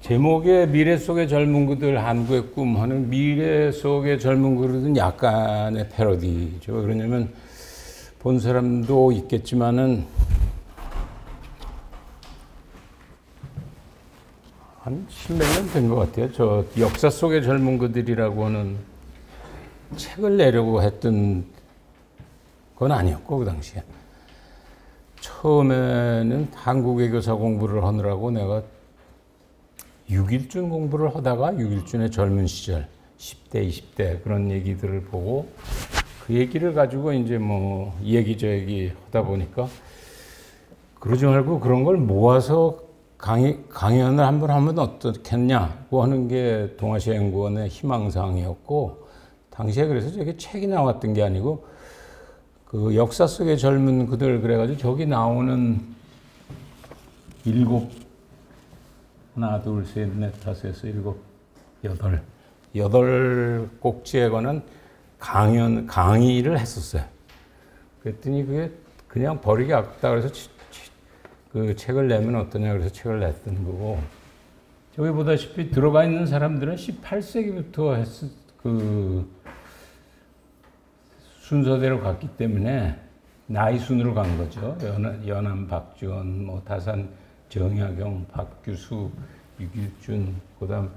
제목에 미래 속의 젊은 그들 한국의 꿈 하는 미래 속의 젊은 그들은 약간의 패러디죠. 그러냐면 본 사람도 있겠지만은 한 십몇 년 된 것 같아요. 저 역사 속의 젊은 그들이라고 하는 책을 내려고 했던 건 아니었고, 그 당시에. 처음에는 한국의 교사 공부를 하느라고 내가 6.1준 공부를 하다가 6.1준의 젊은 시절, 10대, 20대 그런 얘기들을 보고 그 얘기를 가지고 이제 뭐 이 얘기 저 얘기 하다 보니까 그러지 말고 그런 걸 모아서 강연을 한번 하면 어떻겠냐고 하는 게 동아시아 연구원의 희망사항이었고, 당시에 그래서 저게 책이 나왔던 게 아니고 그 역사 속의 젊은 그들 그래가지고 저기 나오는 하나, 둘, 셋, 넷, 다섯, 여섯, 일곱, 여덟 꼭지에 관한 강의를 했었어요. 그랬더니 그게 그냥 버리기 아깝다 그래서 그 책을 내면 어떠냐 그래서 책을 냈던 거고, 저기 보다시피 들어가 있는 사람들은 18세기부터 그 순서대로 갔기 때문에 나이 순으로 간 거죠. 연암 박지원, 뭐 다산 정약용, 박규수, 6.1준, 그다음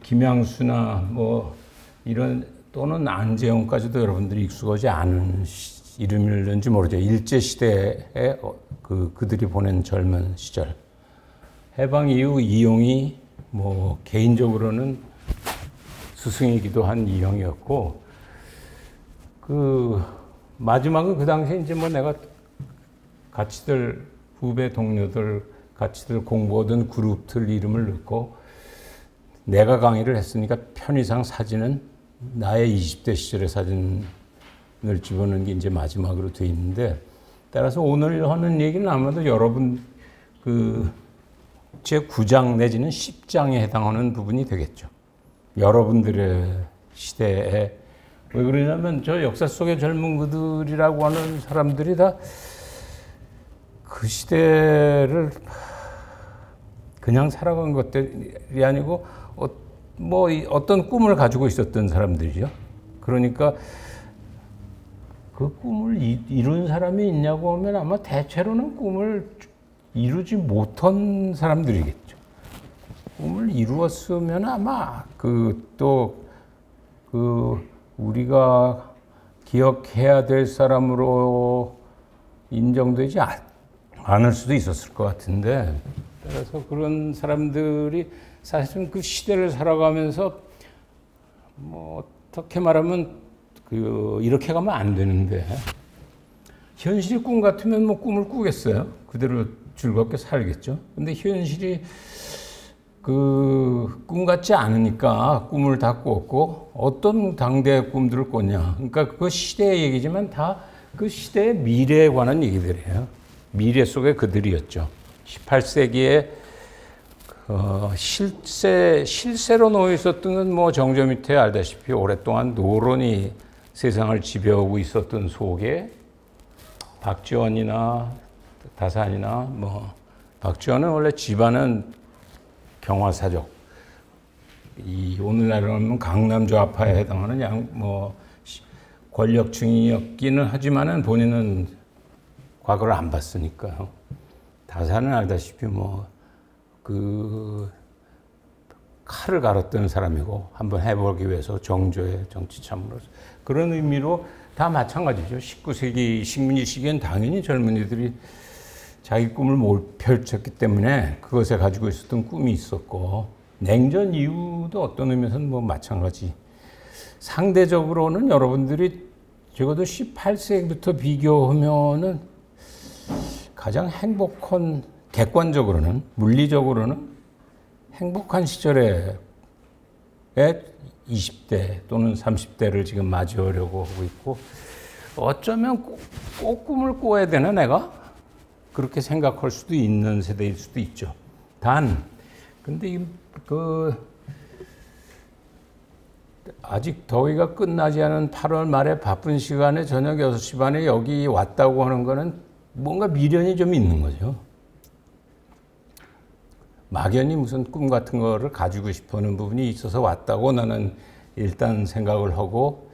김양수나 뭐 이런 또는 안재홍까지도 여러분들이 익숙하지 않은 이름일는지 모르죠. 일제 시대에 그들이 보낸 젊은 시절. 해방 이후 이용이 뭐 개인적으로는 스승이기도 한 이용이었고, 그 마지막은 그 당시에 이제 뭐 내가 같이들 후배 동료들 같이들 공부하던 그룹들 이름을 넣고 내가 강의를 했으니까 편의상 사진은 나의 20대 시절의 사진을 집어넣은 게 이제 마지막으로 돼 있는데, 따라서 오늘 하는 얘기는 아마도 여러분 제 9장 내지는 10장에 해당하는 부분이 되겠죠. 여러분들의 시대에. 왜 그러냐면 저 역사 속의 젊은 그들이라고 하는 사람들이 다 그 시대를 그냥 살아간 것들이 아니고 뭐 어떤 꿈을 가지고 있었던 사람들이죠. 그러니까 그 꿈을 이룬 사람이 있냐고 하면 아마 대체로는 꿈을 이루지 못한 사람들이겠죠. 꿈을 이루었으면 아마 우리가 기억해야 될 사람으로 인정되지 않을 수도 있었을 것 같은데, 따라서 그런 사람들이 사실은 그 시대를 살아가면서 뭐 어떻게 말하면 이렇게 가면 안 되는데, 현실이 꿈 같으면 뭐 꿈을 꾸겠어요. 그대로 즐겁게 살겠죠. 근데 현실이 꿈 같지 않으니까 꿈을 다 꿨고, 어떤 당대의 꿈들을 꿨냐. 그러니까 그 시대의 얘기지만 다 그 시대의 미래에 관한 얘기들이에요. 미래 속의 그들이었죠. 18세기에 실세로 놓여 있었던 건 뭐 정조 밑에 알다시피 오랫동안 노론이 세상을 지배하고 있었던 속에 박지원이나 다산이나 뭐 박지원은 원래 집안은 경화사족, 오늘날로 하면 강남 좌파에 해당하는 권력층이었기는 하지만은 본인은 과거를 안 봤으니까요. 다산은 알다시피 칼을 갈았던 사람이고 한번 해보기 위해서 정조의 정치 참모로서 그런 의미로 다 마찬가지죠. 19세기 식민지 시기엔 당연히 젊은이들이 자기 꿈을 못 펼쳤기 때문에 그것에 가지고 있었던 꿈이 있었고, 냉전 이후도 어떤 의미에서는 뭐 마찬가지. 상대적으로는 여러분들이 적어도 18세기부터 비교하면은 가장 행복한, 객관적으로는, 물리적으로는 행복한 시절에 20대 또는 30대를 지금 맞이하려고 하고 있고, 어쩌면 꼭 꿈을 꿔야 되나 내가? 그렇게 생각할 수도 있는 세대일 수도 있죠. 근데 아직 더위가 끝나지 않은 8월 말에 바쁜 시간에 저녁 6시 반에 여기 왔다고 하는 거는 뭔가 미련이 좀 있는 거죠. 막연히 무슨 꿈 같은 거를 가지고 싶어하는 부분이 있어서 왔다고 나는 일단 생각을 하고,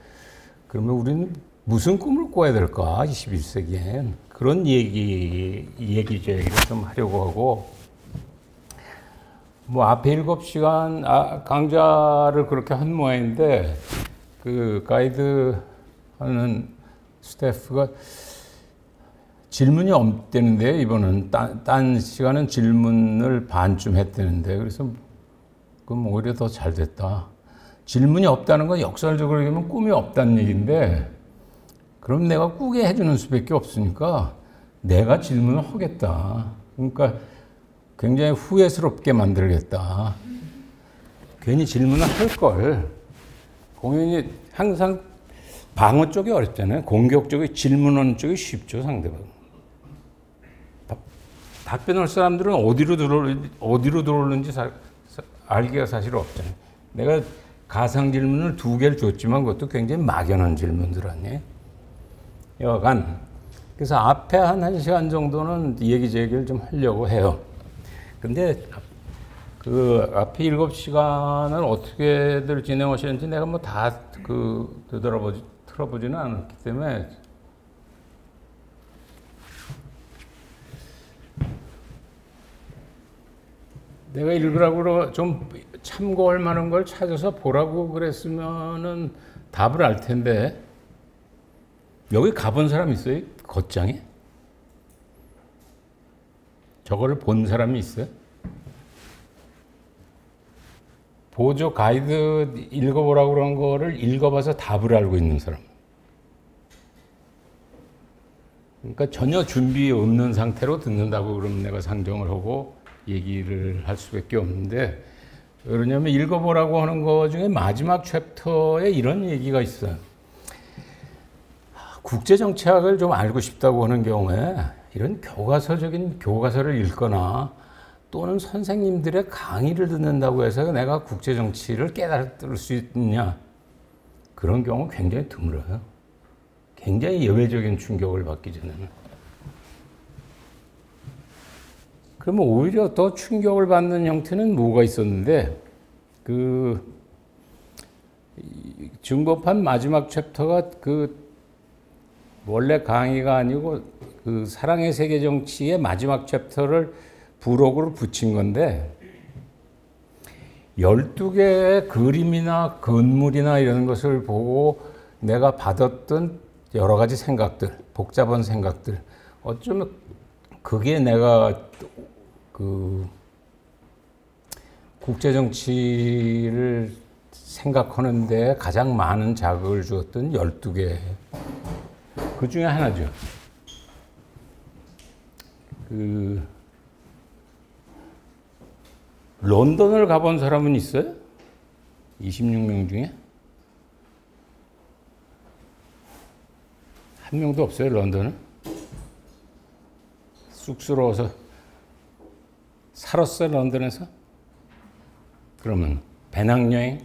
그러면 우리는 무슨 꿈을 꿔야 될까? 21세기엔. 그런 얘기제기를 좀 하려고 하고, 뭐 앞에 7시간 강좌를 그렇게 한 모양인데, 그 가이드 하는 스태프가 질문이 없대는데, 이번은 딴 시간은 질문을 반쯤 했대는데, 그래서 그럼 오히려 더 잘 됐다. 질문이 없다는 건 역설적으로 얘기하면 꿈이 없다는 얘기인데, 그럼 내가 꾸게 해주는 수밖에 없으니까 내가 질문을 하겠다. 그러니까 굉장히 후회스럽게 만들겠다. 괜히 질문을 할 걸. 공연이 항상 방어 쪽이 어렵잖아요. 공격적이 질문하는 쪽이 쉽죠, 상대방. 답변할 사람들은 어디로 들어오는지 알기가 사실 없잖아요. 내가 가상 질문을 2개를 줬지만 그것도 굉장히 막연한 질문들 아니에요. 여간. 그래서 앞에 한 1시간 정도는 얘기제기를 좀 하려고 해요. 근데 그 앞에 7시간을 어떻게들 진행하시는지 내가 뭐 다 틀어보지는 않았기 때문에 내가 읽으라고 좀 참고할 만한 걸 찾아서 보라고 그랬으면은 답을 알 텐데, 여기 가본 사람 있어요? 겉장에? 저거를 본 사람이 있어요? 보조 가이드 읽어보라고 그런 거를 읽어봐서 답을 알고 있는 사람. 그러니까 전혀 준비 없는 상태로 듣는다고 그러면 내가 상정을 하고 얘기를 할 수밖에 없는데, 왜냐하면 읽어보라고 하는 거 중에 마지막 챕터에 이런 얘기가 있어요. 국제정치학을 좀 알고 싶다고 하는 경우에 이런 교과서적인 교과서를 읽거나 또는 선생님들의 강의를 듣는다고 해서 내가 국제정치를 깨달을 수 있느냐, 그런 경우 굉장히 드물어요. 굉장히 예외적인 충격을 받기 전에는. 그러면 오히려 더 충격을 받는 형태는 뭐가 있었는데, 그 중법한 마지막 챕터가 원래 강의가 아니고 그 사랑의 세계 정치의 마지막 챕터를 부록으로 붙인 건데, 12개의 그림이나 건물이나 이런 것을 보고 내가 받았던 여러 가지 생각들, 복잡한 생각들, 어쩌면 그게 내가 그 국제정치를 생각하는데 가장 많은 자극을 주었던 12개, 그 중에 하나죠. 런던을 가본 사람은 있어요? 26명 중에? 한 명도 없어요, 런던은? 쑥스러워서 살았어요, 런던에서? 그러면 배낭여행?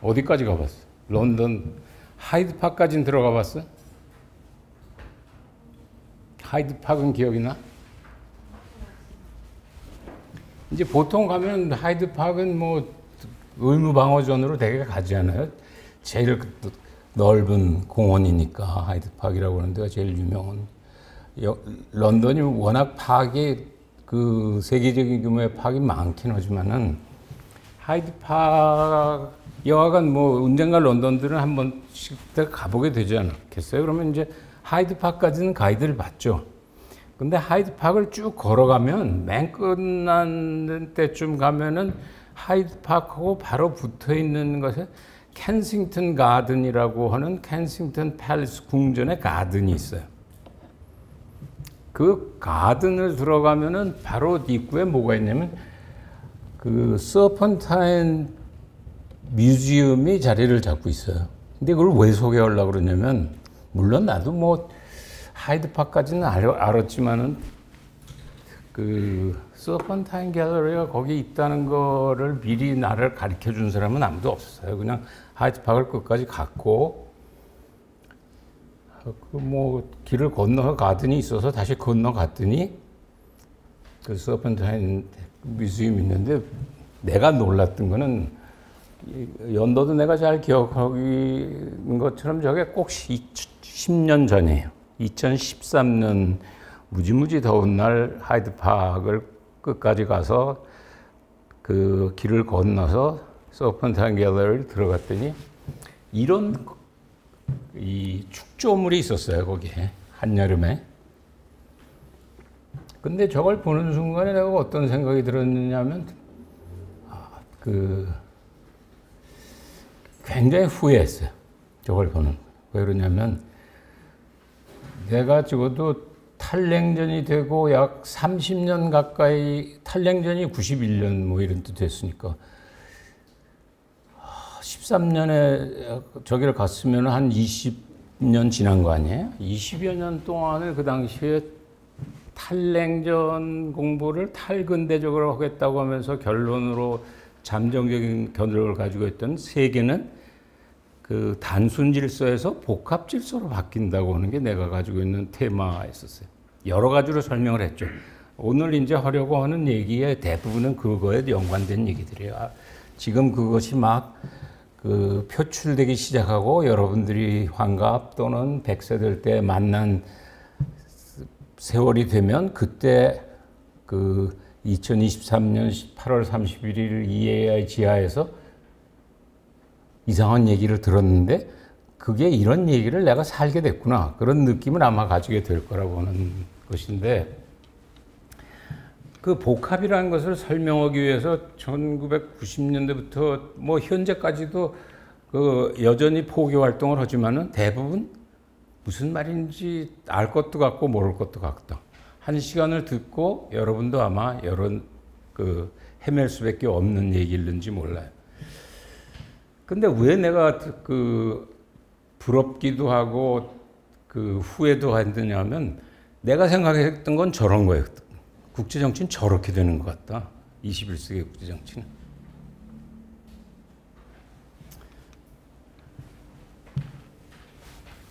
어디까지 가봤어? 런던 하이드파크까지는 들어가 봤어? 하이드파크는 기억이 나? 이제 보통 가면 하이드파크는 뭐 의무방어전으로 되게 가지 않아요? 제일 넓은 공원이니까 하이드파크라고 하는 데가 제일 유명한. 런던이 워낙 파크이 그 세계적인 규모의 파크이 많긴 하지만은 하이드파크, 여하간 뭐 언젠가 런던들은 한 번씩 가보게 되지 않겠어요? 그러면 이제 하이드파크까지는 가이드를 받죠. 근데 하이드파크를 쭉 걸어가면 맨 끝난 때쯤 가면은 하이드파크하고 바로 붙어 있는 것에 켄싱턴 가든이라고 하는 켄싱턴 팰리스 궁전의 가든이 있어요. 그 가든을 들어가면은 바로 입구에 뭐가 있냐면 그 서펀타인 뮤지엄이 자리를 잡고 있어요. 근데 그걸 왜 소개하려고 그러냐면, 물론 나도 뭐 하이드파크까지는 알았지만은 그 서펀타인 갤러리가 거기 있다는 거를 미리 나를 가르쳐 준 사람은 아무도 없었어요. 그냥 하이드파크를 끝까지 갔고, 그 뭐 길을 건너서 가든이 있어서 다시 건너갔더니 그 서펀타인 뮤지엄이 있는데 내가 놀랐던 거는 연도도 내가 잘 기억하는 것처럼 저게 꼭 10년 전이에요. 2013년 무지무지 더운 날 하이드파크를 끝까지 가서 그 길을 건너서 서펀타인 갤러리를 들어갔더니 이런 이 축조물이 있었어요, 거기에. 한여름에. 근데 저걸 보는 순간에 내가 어떤 생각이 들었느냐면, 굉장히 후회했어요. 저걸 보는. 왜 그러냐면, 내가 적어도 탈냉전이 되고 약 30년 가까이, 탈냉전이 91년 뭐 이런 뜻 됐으니까, 13년에 저기를 갔으면 한 20년 지난 거 아니에요? 20여 년 동안을 그 당시에 탈냉전 공부를 탈근대적으로 하겠다고 하면서 결론으로 잠정적인 결론을 가지고 있던 세계는 그 단순 질서에서 복합 질서로 바뀐다고 하는 게 내가 가지고 있는 테마였었어요. 여러 가지로 설명을 했죠. 오늘 이제 하려고 하는 얘기의 대부분은 그거에 연관된 얘기들이에요. 지금 그것이 막 그 표출되기 시작하고 여러분들이 환갑 또는 100세 될 때 만난 세월이 되면 그때 그 2023년 8월 31일 EAI 지하에서 이상한 얘기를 들었는데 그게 이런 얘기를 내가 살게 됐구나. 그런 느낌을 아마 가지게 될 거라고 하는 것인데 그 복합이라는 것을 설명하기 위해서 1990년대부터 뭐 현재까지도 그 여전히 포교 활동을 하지만은 대부분 무슨 말인지 알 것도 같고 모를 것도 같다. 한 시간을 듣고 여러분도 아마 이런 그 헤맬 수밖에 없는 얘기일는지 몰라요. 근데 왜 내가 그 부럽기도 하고 그 후회도 했느냐면 내가 생각했던 건 저런 거예요. 국제정치는 저렇게 되는 것 같다. 21세기 국제정치는.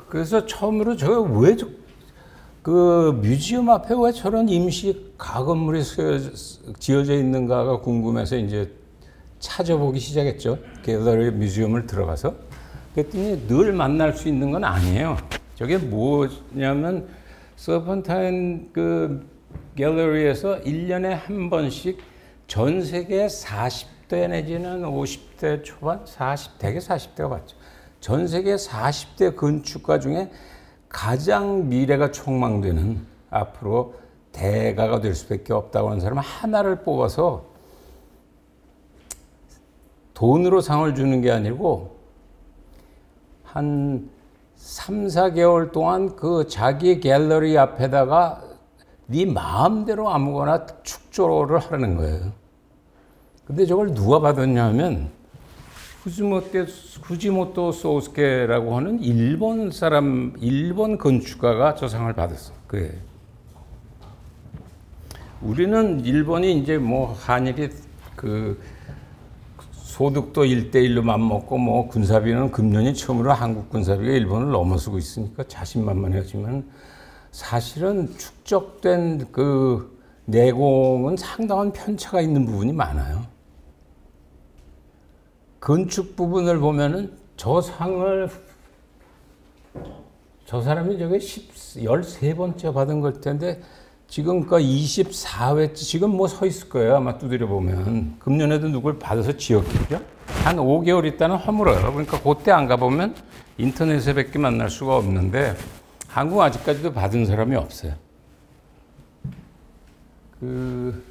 그래서 처음으로 제가 왜 그 뮤지엄 앞에 왜 저런 임시 가건물이 지어져 있는가가 궁금해서 이제 찾아보기 시작했죠. 갤러리 뮤지엄을 들어가서. 그랬더니 늘 만날 수 있는 건 아니에요. 저게 뭐냐면 서펀타인 그 갤러리에서 1년에 한 번씩 전 세계 40대 내지는 50대 초반, 40대가 40대가 맞죠. 전 세계 40대 건축가 중에 가장 미래가 촉망되는 앞으로 대가가 될 수밖에 없다고 하는 사람 하나를 뽑아서 돈으로 상을 주는 게 아니고 한 3, 4개월 동안 그 자기 갤러리 앞에다가 네 마음대로 아무거나 축조를 하라는 거예요. 근데 저걸 누가 받았냐면 후지모토 소스케라고 하는 일본 건축가가 저 상을 받았어. 그래. 우리는 일본이 이제 뭐 한일이 그 소득도 1대1로 맞먹고 뭐 군사비는 금년이 처음으로 한국 군사비가 일본을 넘어서고 있으니까 자신만만하지만 사실은 축적된 그 내공은 상당한 편차가 있는 부분이 많아요. 건축 부분을 보면은 저 상을 저 사람이 저게 13번째 받은 걸 텐데 지금 그 24회째 지금 뭐 서 있을 거예요. 아마 두드려 보면 금년에도 누굴 받아서 지었겠죠. 한 5개월 있다는 허물어요. 그러니까 그때 안 가보면 인터넷에밖에 만날 수가 없는데 한국 아직까지도 받은 사람이 없어요. 그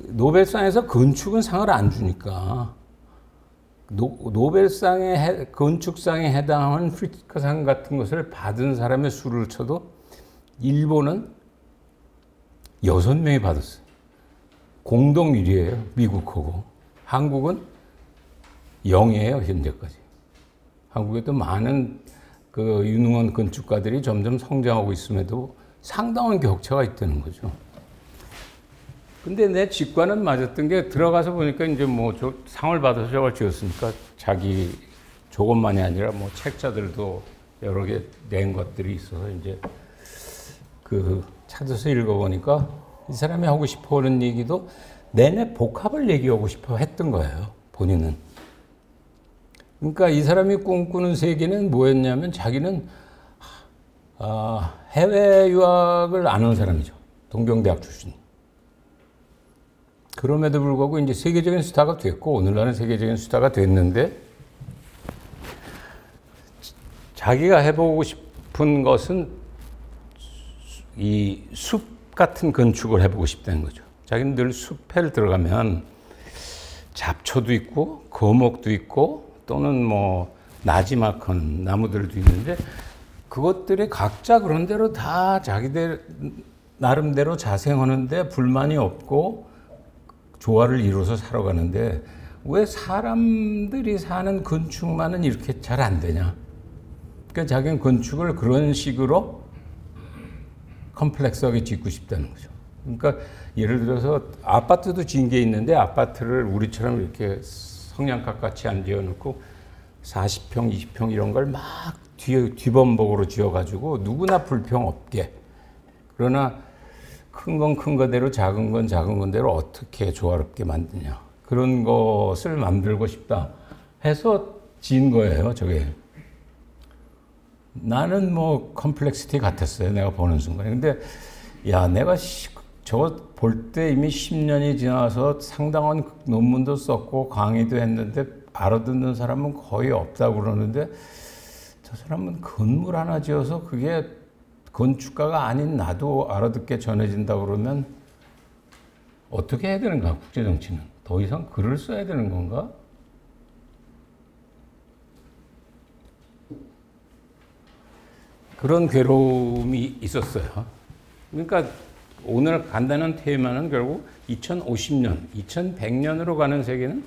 노벨상에서 건축은 상을 안 주니까 노벨상의 건축상에 해당하는 프리츠커상 같은 것을 받은 사람의 수를 쳐도 일본은 6명이 받았어요. 공동 1위예요. 미국하고. 한국은 0이에요. 현재까지. 한국에도 많은 그 유능한 건축가들이 점점 성장하고 있음에도 상당한 격차가 있다는 거죠. 근데 내 직관은 맞았던 게 들어가서 보니까 이제 뭐 상을 받아서 저걸 지었으니까 자기 저것만이 아니라 뭐 책자들도 여러 개 낸 것들이 있어서 이제 그 찾아서 읽어보니까 이 사람이 하고 싶어 하는 얘기도 내내 복합을 얘기하고 싶어 했던 거예요, 본인은. 그러니까 이 사람이 꿈꾸는 세계는 뭐였냐면 자기는 해외 유학을 안 한 사람이죠. 동경대학 출신. 그럼에도 불구하고 이제 세계적인 스타가 됐고, 오늘날은 세계적인 스타가 됐는데, 자기가 해보고 싶은 것은 이 숲 같은 건축을 해보고 싶다는 거죠. 자기는 늘 숲에 들어가면 잡초도 있고, 거목도 있고, 또는 뭐, 나지막한 나무들도 있는데, 그것들이 각자 그런 대로 다 자기들 나름대로 자생하는데 불만이 없고, 조화를 이루어서 살아가는데 왜 사람들이 사는 건축만은 이렇게 잘 안 되냐. 그러니까 자기는 건축을 그런 식으로 컴플렉스하게 짓고 싶다는 거죠. 그러니까 예를 들어서 아파트도 지은 게 있는데 아파트를 우리처럼 이렇게 성냥갑 같이 안 지어놓고 40평, 20평 이런 걸 막 뒤범벅으로 지어가지고 누구나 불평 없게. 그러나 큰 건 큰 거대로 작은 건 작은 건대로 어떻게 조화롭게 만드냐. 그런 것을 만들고 싶다 해서 지은 거예요, 저게. 나는 뭐 컴플렉시티 같았어요, 내가 보는 순간에. 근데 야, 내가 저거 볼 때 이미 10년이 지나서 상당한 논문도 썼고 강의도 했는데 알아듣는 사람은 거의 없다고 그러는데 저 사람은 건물 하나 지어서 그게 건축가가 아닌 나도 알아듣게 전해진다 그러면 어떻게 해야 되는가, 국제정치는? 더 이상 글을 써야 되는 건가? 그런 괴로움이 있었어요. 그러니까 오늘 간다는 테마는 결국 2050년, 2100년으로 가는 세계는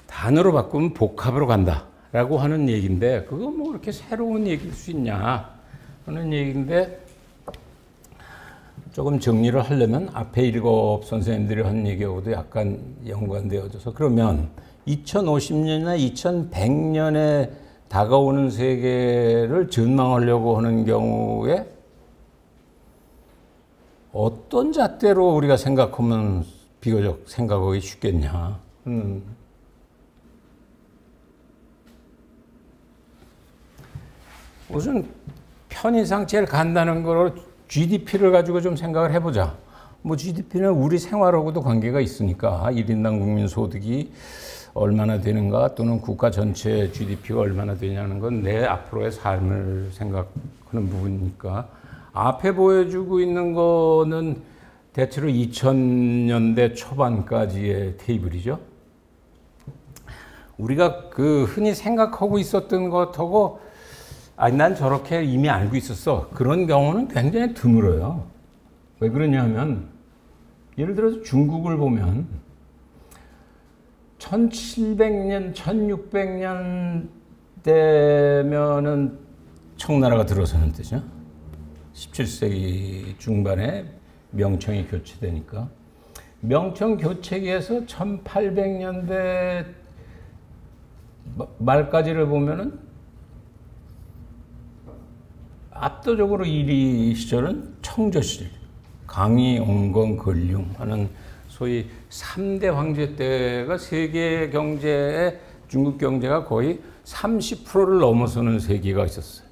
단어로 바꾸면 복합으로 간다라고 하는 얘기인데 그거 뭐 그렇게 새로운 얘기일 수 있냐 하는 얘기인데 조금 정리를 하려면 앞에 7 선생님들이 한 얘기하고도 약간 연관되어져서 그러면 2050년이나 2100년에 다가오는 세계를 전망하려고 하는 경우에 어떤 잣대로 우리가 생각하면 비교적 생각하기 쉽겠냐. 우선 편의상 제일 간단한 거로 GDP를 가지고 좀 생각을 해보자. 뭐 GDP는 우리 생활하고도 관계가 있으니까 1인당 국민 소득이 얼마나 되는가 또는 국가 전체 GDP가 얼마나 되냐는 건 내 앞으로의 삶을 생각하는 부분이니까 앞에 보여주고 있는 거는 대체로 2000년대 초반까지의 테이블이죠. 우리가 그 흔히 생각하고 있었던 것하고 아니 난 저렇게 이미 알고 있었어. 그런 경우는 굉장히 드물어요. 왜 그러냐면 예를 들어서 중국을 보면 1700년, 1600년 되면은 청나라가 들어서는 때죠. 17세기 중반에 명청이 교체되니까 명청 교체기에서 1800년대 말까지를 보면은 압도적으로 1위 시절은 청조실, 강희, 옹건, 근륭 하는 소위 3대 황제 때가 세계 경제에 중국 경제가 거의 30%를 넘어서는 세기가 있었어요.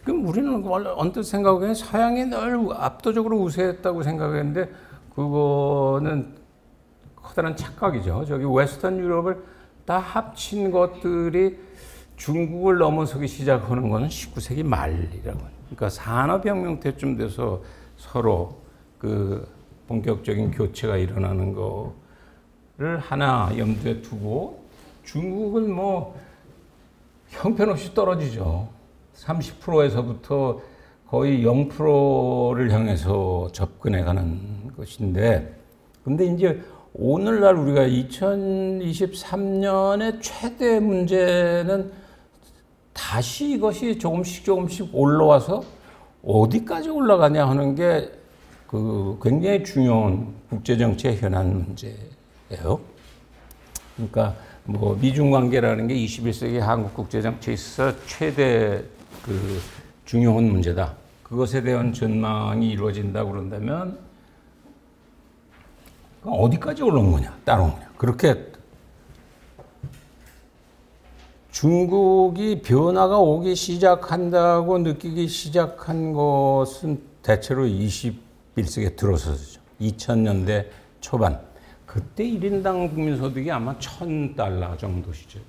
그럼 우리는 언뜻 생각하기에는 서양이 늘 압도적으로 우세했다고 생각했는데 그거는 커다란 착각이죠. 저기 웨스턴 유럽을 다 합친 것들이 중국을 넘어서기 시작하는 것은 19세기 말이라고. 그러니까 산업혁명 때쯤 돼서 서로 그 본격적인 교체가 일어나는 거를 하나 염두에 두고 중국은 뭐 형편없이 떨어지죠. 30%에서부터 거의 0%를 향해서 접근해가는 것인데, 근데 이제 오늘날 우리가 2023년의 최대 문제는 다시 이것이 조금씩 올라와서 어디까지 올라가냐 하는 게 그 굉장히 중요한 국제정치의 현안 문제예요. 그러니까 뭐 미중 관계라는 게 21세기 한국 국제정치에 있어서 최대 그 중요한 문제다. 그것에 대한 전망이 이루어진다 그런다면 어디까지 올라온 거냐, 따라온 거냐. 그렇게 중국이 변화가 오기 시작한다고 느끼기 시작한 것은 대체로 21세기에 들어서죠. 2000년대 초반. 그때 1인당 국민소득이 아마 $1,000 정도 시절이죠.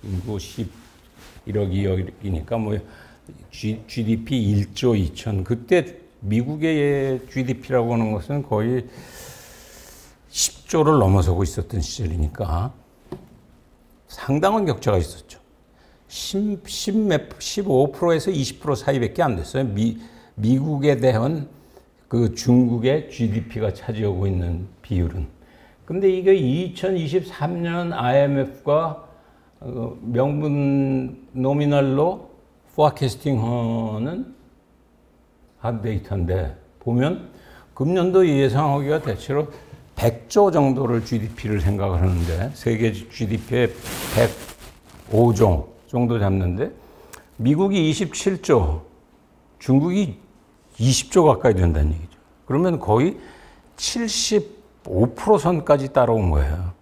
인구 11억 2억이니까 뭐 GDP 1조 2천. 그때 미국의 GDP라고 하는 것은 거의 10조를 넘어서고 있었던 시절이니까 상당한 격차가 있었죠. 15%에서 20% 사이밖에 안 됐어요. 미국에 대한 그 중국의 GDP가 차지하고 있는 비율은. 근데 이게 2023년 IMF가 명분 노미널로 포캐스팅하는 한 데이터인데 보면 금년도 예상하기가 대체로 100조 정도를 GDP를 생각을 하는데 세계 GDP의 105조 정도 잡는데 미국이 27조, 중국이 20조 가까이 된다는 얘기죠. 그러면 거의 75% 선까지 따라온 거예요.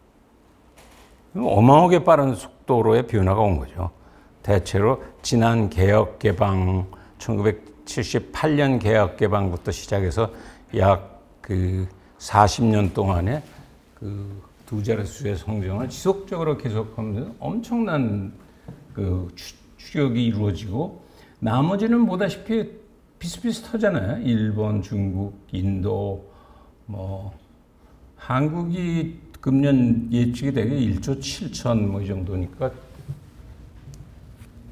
어마어마하게 빠른 속도로의 변화가 온 거죠. 대체로 지난 개혁 개방 1978년 개혁 개방부터 시작해서 약 그 40년 동안에 그 두 자릿수의 성장을 지속적으로 계속하면서 엄청난 그 추격이 이루어지고 나머지는 보다시피 비슷비슷하잖아요. 일본, 중국, 인도, 뭐 한국이 금년 예측이 되게 1조 7천 뭐 이 정도니까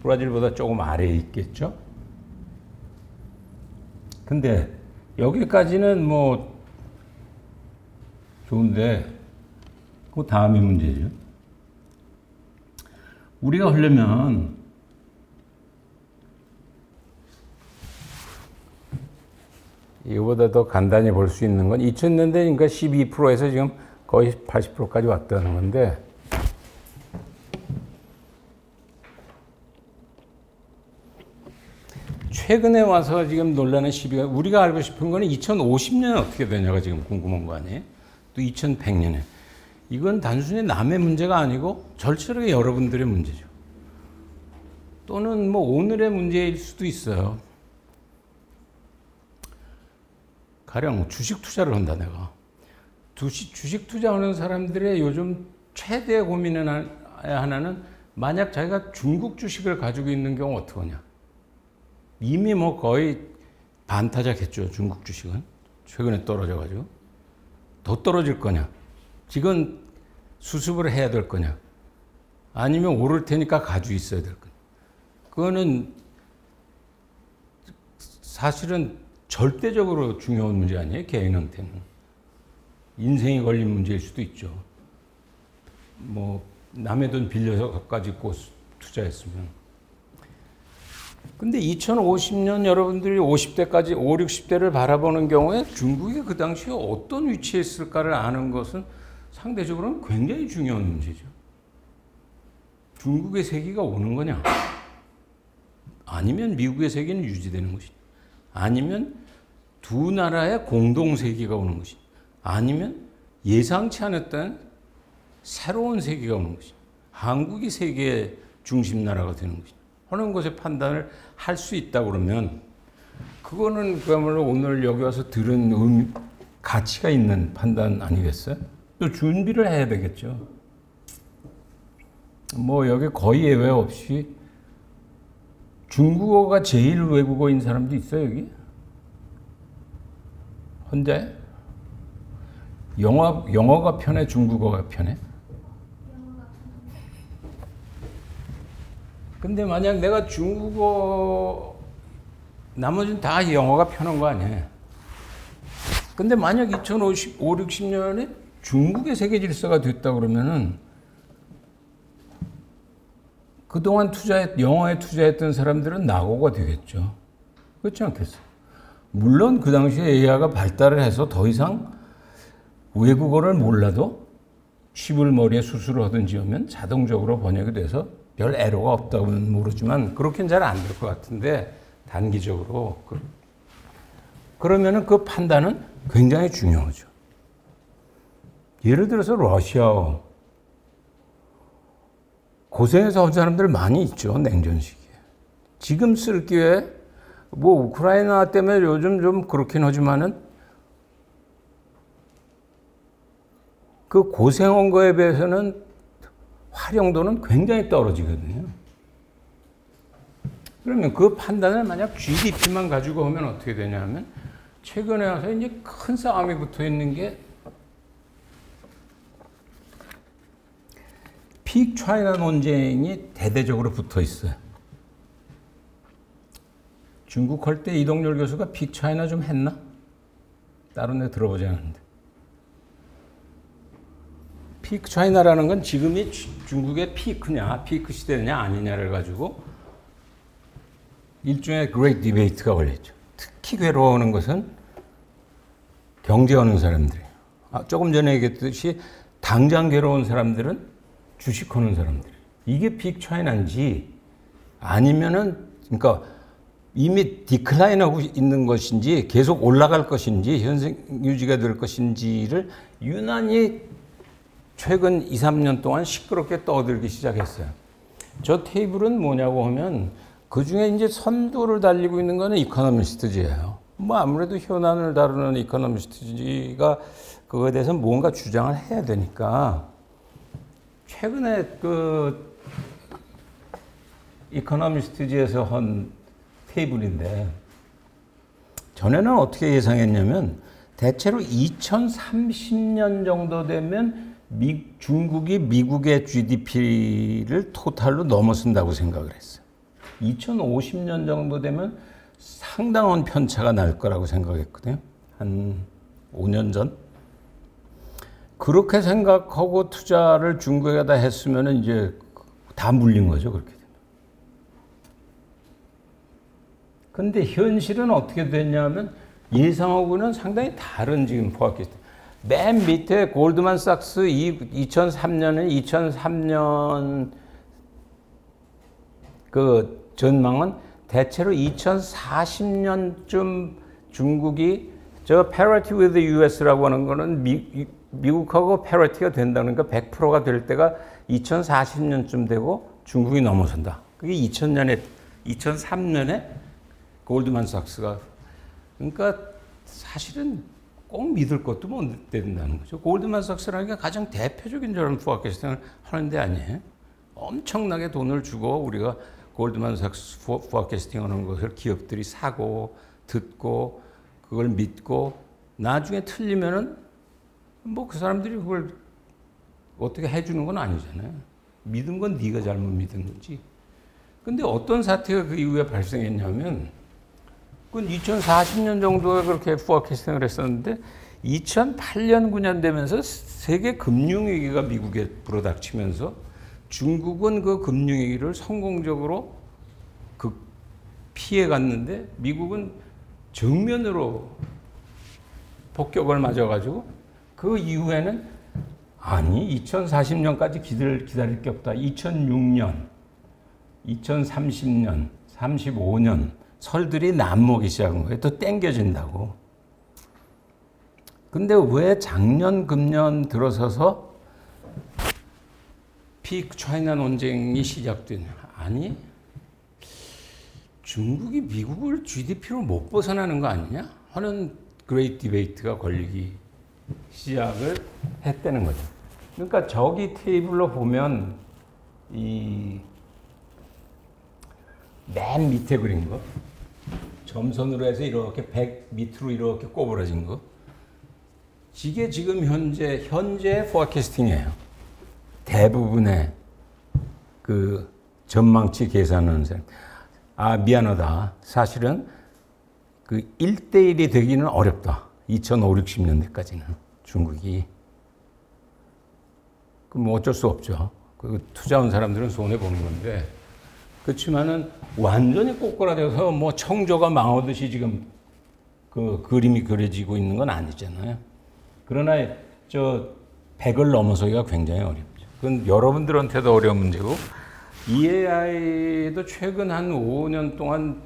브라질보다 조금 아래에 있겠죠. 근데 여기까지는 뭐 좋은데 그 다음이 문제죠. 우리가 하려면 이거보다 더 간단히 볼 수 있는 건 2000년대니까 12%에서 지금 거의 80%까지 왔다는 건데 최근에 와서 지금 논란의 시비가 우리가 알고 싶은 거는 2050년에 어떻게 되냐가 지금 궁금한 거 아니에요? 또 2100년에. 이건 단순히 남의 문제가 아니고 절실하게 여러분들의 문제죠. 또는 뭐 오늘의 문제일 수도 있어요. 가령 주식 투자를 한다 내가. 주식 투자하는 사람들의 요즘 최대 고민의 하나는 만약 자기가 중국 주식을 가지고 있는 경우 어떡하냐. 이미 뭐 거의 반타작했죠. 중국 주식은. 최근에 떨어져가지고. 더 떨어질 거냐. 지금 수습을 해야 될 거냐. 아니면 오를 테니까 가지고 있어야 될 거냐. 그거는 사실은 절대적으로 중요한 문제 아니에요. 개인한테는. 인생이 걸린 문제일 수도 있죠. 뭐 남의 돈 빌려서 가지고 투자했으면. 근데 2050년 여러분들이 50대까지 5, 60대를 바라보는 경우에 중국이 그 당시에 어떤 위치에 있을까를 아는 것은 상대적으로는 굉장히 중요한 문제죠. 중국의 세기가 오는 거냐? 아니면 미국의 세기는 유지되는 것이냐? 아니면 두 나라의 공동 세기가 오는 것이냐? 아니면 예상치 않았던 새로운 세기가 오는 것이냐? 한국이 세계의 중심 나라가 되는 것이냐? 하는 것의 판단을 할 수 있다 그러면 그거는 그야말로 오늘 여기 와서 들은 가치가 있는 판단 아니겠어요? 또 준비를 해야 되겠죠. 뭐 여기 거의 예외 없이 중국어가 제일 외국어인 사람도 있어요 여기? 혼자요? 영어가 편해? 중국어가 편해? 근데 만약 내가 중국어, 나머지는 다 영어가 편한 거 아니에요? 근데 만약 2050, 60년에 중국의 세계 질서가 됐다 그러면은 그동안 영어에 투자했던 사람들은 낙오가 되겠죠. 그렇지 않겠어요? 물론 그 당시에 AI가 발달을 해서 더 이상 외국어를 몰라도 칩을 머리에 수술을 하든지 하면 자동적으로 번역이 돼서 별 애로가 없다고는 모르지만 그렇게는 잘 안 될 것 같은데 단기적으로 그러면은 그 판단은 굉장히 중요하죠. 예를 들어서 러시아 고생해서 온 사람들 많이 있죠. 냉전 시기에. 지금 쓸 기회에 뭐 우크라이나 때문에 요즘 좀 그렇긴 하지만은 그 고생한 거에 비해서는 활용도는 굉장히 떨어지거든요. 그러면 그 판단을 만약 GDP만 가지고 오면 어떻게 되냐면 최근에 와서 이제 큰 싸움이 붙어 있는 게 픽 차이나 논쟁이 대대적으로 붙어 있어요. 중국 할 때 이동열 교수가 픽 차이나 좀 했나? 다른 데 들어보지 않았는데. 픽 차이나라는 건 지금이 중국의 피크냐, 피크 시대냐 아니냐를 가지고 일종의 그레이트 디베이트가 걸렸죠. 특히 괴로워하는 것은 경제하는 사람들이에요. 조금 전에 얘기했듯이 당장 괴로운 사람들은 주식하는 사람들. 이게 픽 차이나인지 아니면은 그러니까 이미 디클라인하고 있는 것인지 계속 올라갈 것인지 현생 유지가 될 것인지를 유난히 최근 2, 3년 동안 시끄럽게 떠들기 시작했어요. 저 테이블은 뭐냐고 하면 그중에 이제 선두를 달리고 있는 거는 이코노미스트지예요. 뭐 아무래도 현안을 다루는 이코노미스트지가 그거에 대해서 뭔가 주장을 해야 되니까 최근에 그 이코노미스트지에서 한 테이블인데 전에는 어떻게 예상했냐면 대체로 2030년 정도 되면 중국이 미국의 GDP를 토탈로 넘어선다고 생각을 했어요. 2050년 정도 되면 상당한 편차가 날 거라고 생각했거든요. 한 5년 전. 그렇게 생각하고 투자를 중국에다 했으면 이제 다 물린 거죠. 그렇게 되면. 근데 현실은 어떻게 됐냐면 예상하고는 상당히 다른 지금 포악기스트. 맨 밑에 골드만삭스 2003년 그 전망은 대체로 2040년쯤 중국이 저 parity with the US라고 하는 거는 미국하고 패러티가 된다는 거 100%가 될 때가 2040년쯤 되고 중국이 넘어선다. 그게 2003년에 골드만삭스가 그러니까 사실은 꼭 믿을 것도 못 된다는 거죠. 골드만삭스라는 게 가장 대표적인 저런 포악캐스팅을 하는 데 아니에요. 엄청나게 돈을 주고 우리가 골드만삭스 포악캐스팅 하는 것을 기업들이 사고 듣고 그걸 믿고 나중에 틀리면은 뭐 그 사람들이 그걸 어떻게 해주는 건 아니잖아요. 믿은 건 네가 잘못 믿은 거지. 근데 어떤 사태가 그 이후에 발생했냐면 그건 2040년 정도에 그렇게 포악캐스팅을 했었는데 2008년 9년 되면서 세계 금융위기가 미국에 불어닥치면서 중국은 그 금융위기를 성공적으로 피해갔는데 미국은 정면으로 폭격을 맞아가지고 그 이후에는 아니 2040년까지 기다릴 게 없다. 2006년, 2030년, 35년 설들이 남먹기 시작한 거예요. 또 땡겨진다고. 근데 왜 작년, 금년 들어서서 픽 차이나 논쟁이 시작되냐? 아니, 중국이 미국을 GDP로 못 벗어나는 거 아니냐? 하는 그레이트 디베이트가 걸리기 시작을 했다는 거죠. 그러니까 저기 테이블로 보면 이 맨 밑에 그린 거 점선으로 해서 이렇게 100 밑으로 이렇게 꼬부러진 거 이게 지금 현재 포캐스팅이에요. 대부분의 그 전망치 계산하는 사람. 아, 미안하다. 사실은 그 1대1이 되기는 어렵다. 2050, 60년대까지는 중국이. 그럼 뭐 어쩔 수 없죠. 그 투자한 사람들은 손해 보는 건데. 그렇지만은 완전히 꼬꾸라져서 뭐 청조가 망하듯이 지금 그 그림이 그려지고 있는 건 아니잖아요. 그러나 저 100을 넘어서기가 굉장히 어렵죠. 그건 여러분들한테도 어려운 문제고 EAI도 최근 한 5년 동안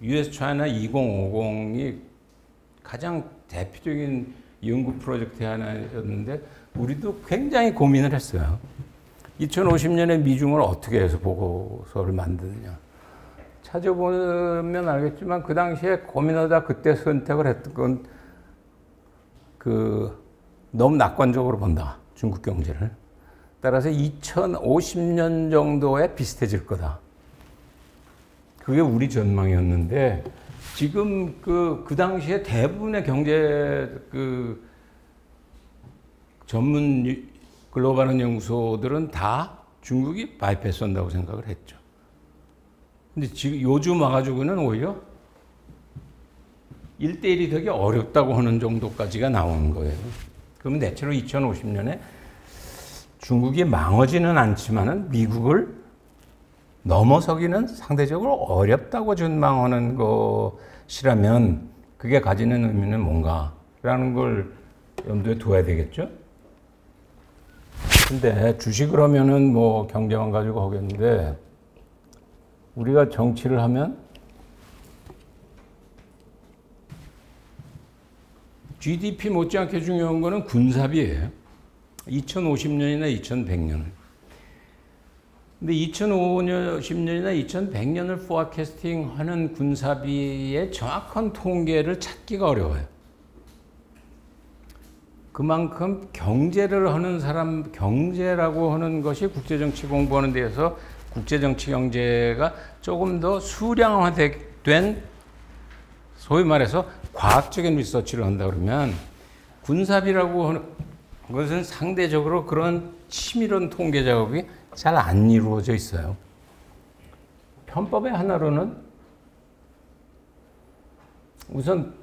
US 차이나 2050이 가장 대표적인 연구 프로젝트 하나였는데 우리도 굉장히 고민을 했어요. 2050년에 미중을 어떻게 해서 보고서를 만드느냐. 찾아보면 알겠지만 그 당시에 고민하다 그때 선택을 했던 건 너무 낙관적으로 본다. 중국 경제를. 따라서 2050년 정도에 비슷해질 거다. 그게 우리 전망이었는데 지금 그 당시에 대부분의 경제 전문 글로벌한 연구소들은 다 중국이 바이패스 한다고 생각을 했죠. 근데 지금 요즘 와가지고는 오히려 1대1이 되게 어렵다고 하는 정도까지가 나오는 거예요. 그러면 대체로 2050년에 중국이 망하지는 않지만은 미국을 넘어서기는 상대적으로 어렵다고 전망하는 것이라면 그게 가지는 의미는 뭔가라는 걸 염두에 둬야 되겠죠. 근데 주식을 하면은 뭐 경제만 가지고 하겠는데 우리가 정치를 하면 GDP 못지않게 중요한 거는 군사비예요. 2050년이나 2100년. 근데 2050년이나 2100년을 포캐스팅 하는 군사비의 정확한 통계를 찾기가 어려워요. 그만큼 경제를 하는 사람, 경제라고 하는 것이 국제정치 공부하는 데에서 국제정치 경제가 조금 더 수량화된 소위 말해서 과학적인 리서치를 한다 그러면 군사비라고 하는 것은 상대적으로 그런 치밀한 통계 작업이 잘 안 이루어져 있어요. 편법의 하나로는 우선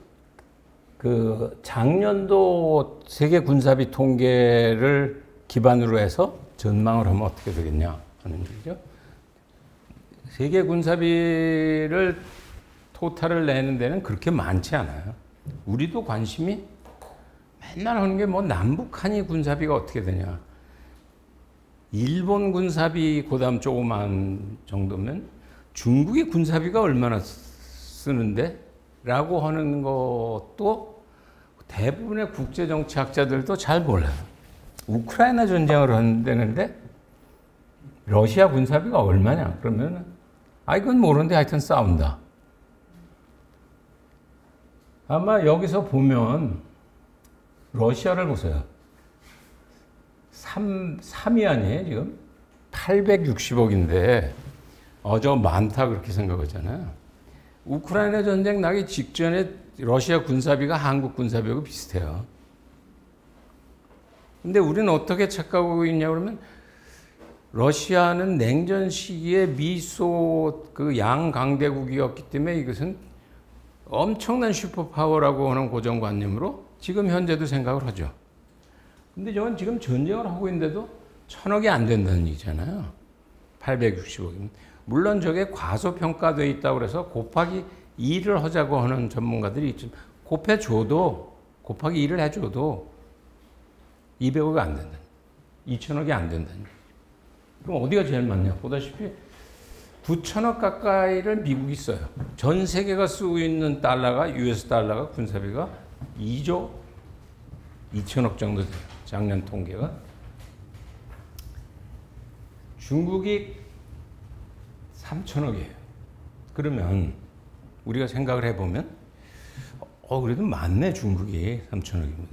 작년도 세계 군사비 통계를 기반으로 해서 전망을 하면 어떻게 되겠냐 하는 얘기죠. 세계 군사비를 토탈을 내는 데는 그렇게 많지 않아요. 우리도 관심이 맨날 하는 게 뭐 남북한이 군사비가 어떻게 되냐. 일본 군사비 그다음 조그만 정도면 중국이 군사비가 얼마나 쓰는데? 라고 하는 것도 대부분의 국제정치학자들도 잘 몰라요. 우크라이나 전쟁을 한다는데 러시아 군사비가 얼마냐? 그러면 이건 모르는데 하여튼 싸운다. 아마 여기서 보면 러시아를 보세요. 3위 아니에요 지금? 860억인데 저 많다 그렇게 생각하잖아요. 우크라이나 전쟁 나기 직전에 러시아 군사비가 한국 군사비하고 비슷해요. 근데 우리는 어떻게 착각하고 있냐 그러면 러시아는 냉전 시기에 미소 양강대국이었기 때문에 이것은 엄청난 슈퍼파워라고 하는 고정관념으로 지금 현재도 생각을 하죠. 근데 저건 지금 전쟁을 하고 있는데도 1000억이 안 된다는 얘기잖아요. 860억이면. 물론 저게 과소평가되어 있다고 그래서 곱하기 2를 하자고 하는 전문가들이 있죠. 곱해줘도, 곱하기 2를 해줘도 200억이 안 된다. 2000억이 안 된다. 그럼 어디가 제일 많냐? 보다시피 9천억 가까이를 미국이 써요. 전 세계가 쓰고 있는 달러가, US 달러가 군사비가 2조 2천억 정도 돼요. 작년 통계가. 중국이 3천억이에요. 그러면 우리가 생각을 해보면 그래도 많네 중국이 3천억이면.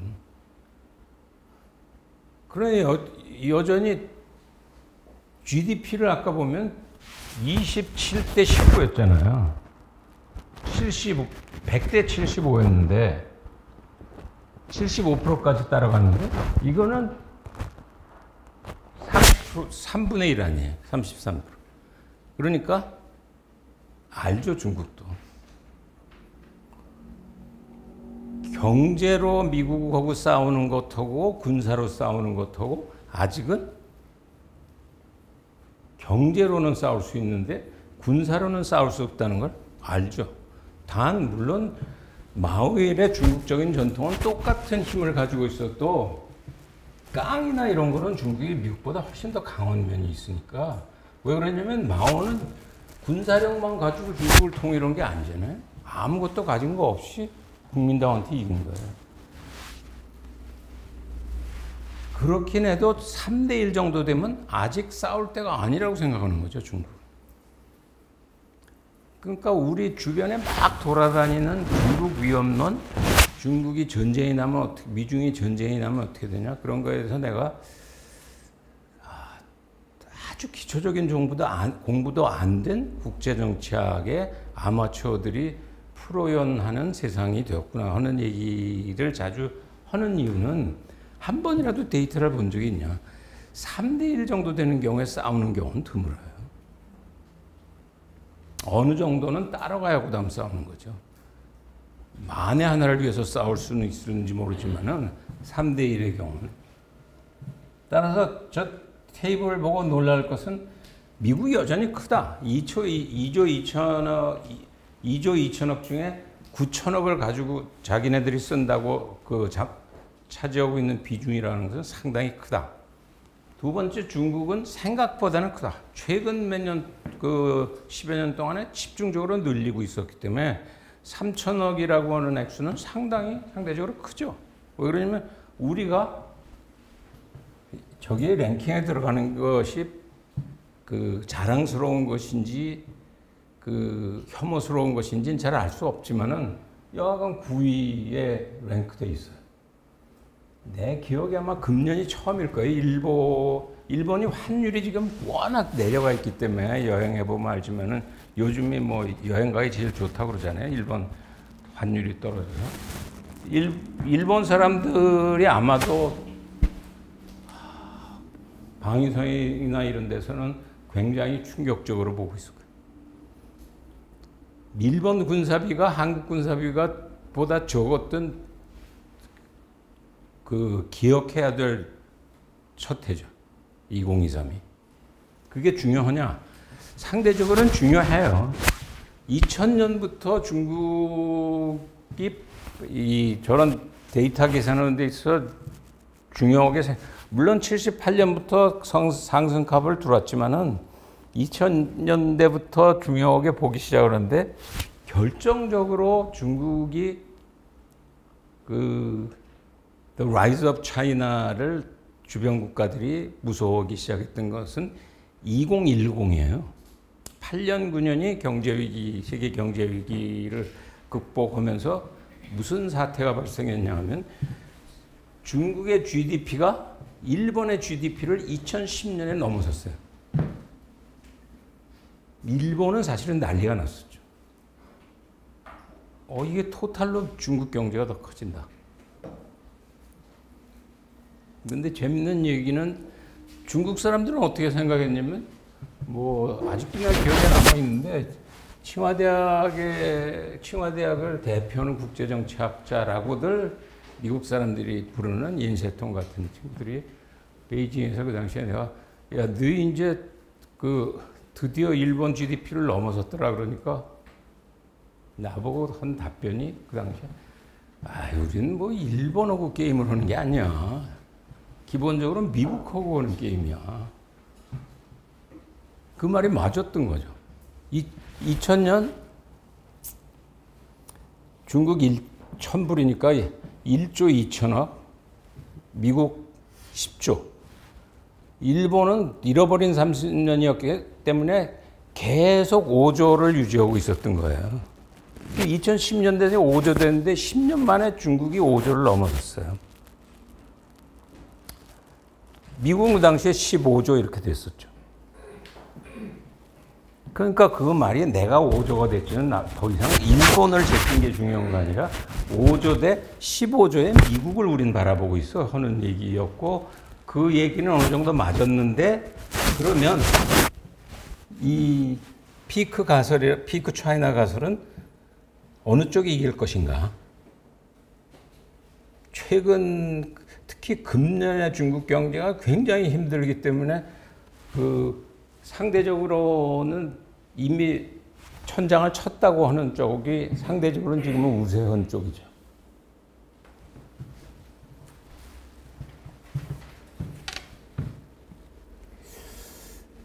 그러니 여전히 GDP를 아까 보면 27대 19였잖아요. 100대 75였는데 75%까지 따라갔는데 이거는 3분의 1 아니에요. 33%. 그러니까 알죠 중국도. 경제로 미국하고 싸우는 것하고 군사로 싸우는 것하고 아직은 경제로는 싸울 수 있는데 군사로는 싸울 수 없다는 걸 알죠. 단 물론 마오일의 중국적인 전통은 똑같은 힘을 가지고 있어도 깡이나 이런 거는 중국이 미국보다 훨씬 더 강한 면이 있으니까. 왜 그러냐면 마오는 군사력만 가지고 중국을 통일한 게 아니잖아요. 아무것도 가진 거 없이 국민당한테 이긴 거예요. 그렇긴 해도 3대1 정도 되면 아직 싸울 때가 아니라고 생각하는 거죠, 중국. 그러니까 우리 주변에 막 돌아다니는 중국 위협론, 중국이 전쟁이 나면 어떻게, 미중이 전쟁이 나면 어떻게 되냐, 그런 거에 대해서 내가 아주 기초적인 공부도 안 된 국제정치학의 아마추어들이 프로연하는 세상이 되었구나 하는 얘기를 자주 하는 이유는 한 번이라도 데이터를 본 적이 있냐. 3대1 정도 되는 경우에 싸우는 경우는 드물어요. 어느 정도는 따라가야 그 다음 싸우는 거죠. 만에 하나를 위해서 싸울 수는 있는지 모르지만은 3대1의 경우는. 따라서 저 테이블을 보고 놀랄 것은 미국이 여전히 크다. 2조 2천억 중에 9천억을 가지고 자기네들이 쓴다고 차지하고 있는 비중이라는 것은 상당히 크다. 두 번째, 중국은 생각보다는 크다. 최근 몇 년, 10여 년 동안에 집중적으로 늘리고 있었기 때문에 3천억이라고 하는 액수는 상대적으로 크죠. 왜 그러냐면 우리가 저기에 랭킹에 들어가는 것이 자랑스러운 것인지 혐오스러운 것인지는 잘 알 수 없지만은 여하간 9위에 랭크돼 있어요. 내 기억에 아마 금년이 처음일 거예요. 일본이 환율이 지금 워낙 내려가 있기 때문에 여행해보면 알지만은 요즘에 뭐 여행 가기 제일 좋다고 그러잖아요. 일본 환율이 떨어져서. 일본 사람들이 아마도 방위성이나 이런 데서는 굉장히 충격적으로 보고 있을 거예요. 일본 군사비가 한국 군사비가 보다 적었던 기억해야 될 첫 해죠. 2023이. 그게 중요하냐? 상대적으로는 중요해요. 2000년부터 중국이 저런 데이터 계산하는 데 있어서 중요하게 물론 78년부터 상승값을 들었지만은 2000년대부터 중요하게 보기 시작을 하는데 결정적으로 중국이 The Rise of China를 주변 국가들이 무서워하기 시작했던 것은 2010이에요. 8년, 9년이 세계 경제위기를 극복하면서 무슨 사태가 발생했냐 하면 중국의 GDP가 일본의 GDP를 2010년에 넘어섰어요. 일본은 사실은 난리가 났었죠. 이게 토탈로 중국 경제가 더 커진다. 근데 재밌는 얘기는 중국 사람들은 어떻게 생각했냐면 아직도 기억에 남아있는데 칭화대학을 대표하는 국제정치학자라고들 미국 사람들이 부르는 인세통 같은 친구들이 베이징에서 그 당시에 내가 야, 너희 이제 드디어 일본 GDP를 넘어섰더라 그러니까 나보고 한 답변이 그 당시에 우리는 뭐 일본하고 게임을 하는 게 아니야. 기본적으로 미국하고 하는 게임이야. 그 말이 맞았던 거죠. 2000년 중국 1000불이니까 1조 2천억, 미국 10조. 일본은 잃어버린 30년이었기 때문에 계속 5조를 유지하고 있었던 거예요. 2010년대에 5조 됐는데 10년 만에 중국이 5조를 넘어섰어요. 미국은 그 당시에 15조 이렇게 됐었죠. 그러니까 그 말이 내가 5조가 됐지는 더 이상 일본을 제낀 게 중요한 거 아니라 5조 대 15조의 미국을 우린 바라보고 있어 하는 얘기였고 그 얘기는 어느 정도 맞았는데 그러면 이 피크 차이나 가설은 어느 쪽이 이길 것인가? 최근 특히 금년에 중국 경제가 굉장히 힘들기 때문에 상대적으로는 이미 천장을 쳤다고 하는 쪽이 상대적으로는 지금은 우세한 쪽이죠.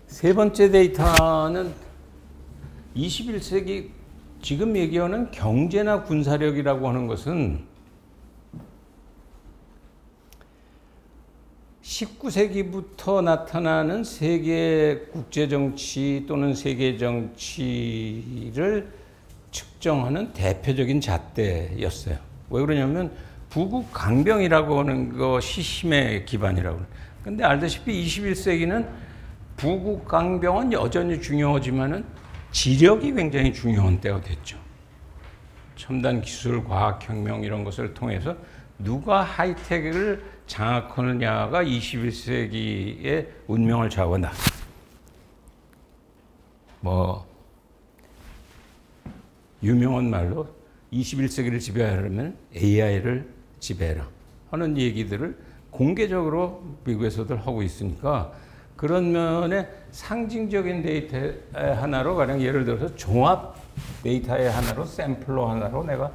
세 번째 데이터는 21세기 지금 얘기하는 경제나 군사력이라고 하는 것은 19세기부터 나타나는 세계 국제정치 또는 세계 정치를 측정하는 대표적인 잣대였어요. 왜 그러냐면 부국 강병이라고 하는 것이 힘의 기반이라고. 근데 알다시피 21세기는 부국 강병은 여전히 중요하지만은 지력이 굉장히 중요한 때가 됐죠. 첨단 기술, 과학혁명 이런 것을 통해서 누가 하이텍을 장악하느냐가 21세기의 운명을 좌우한다. 뭐 유명한 말로 21세기를 지배하려면 AI를 지배해라 하는 얘기들을 공개적으로 미국에서들 하고 있으니까 그런 면에 상징적인 데이터의 하나로 가령 예를 들어서 종합 데이터의 하나로 샘플러 하나로 내가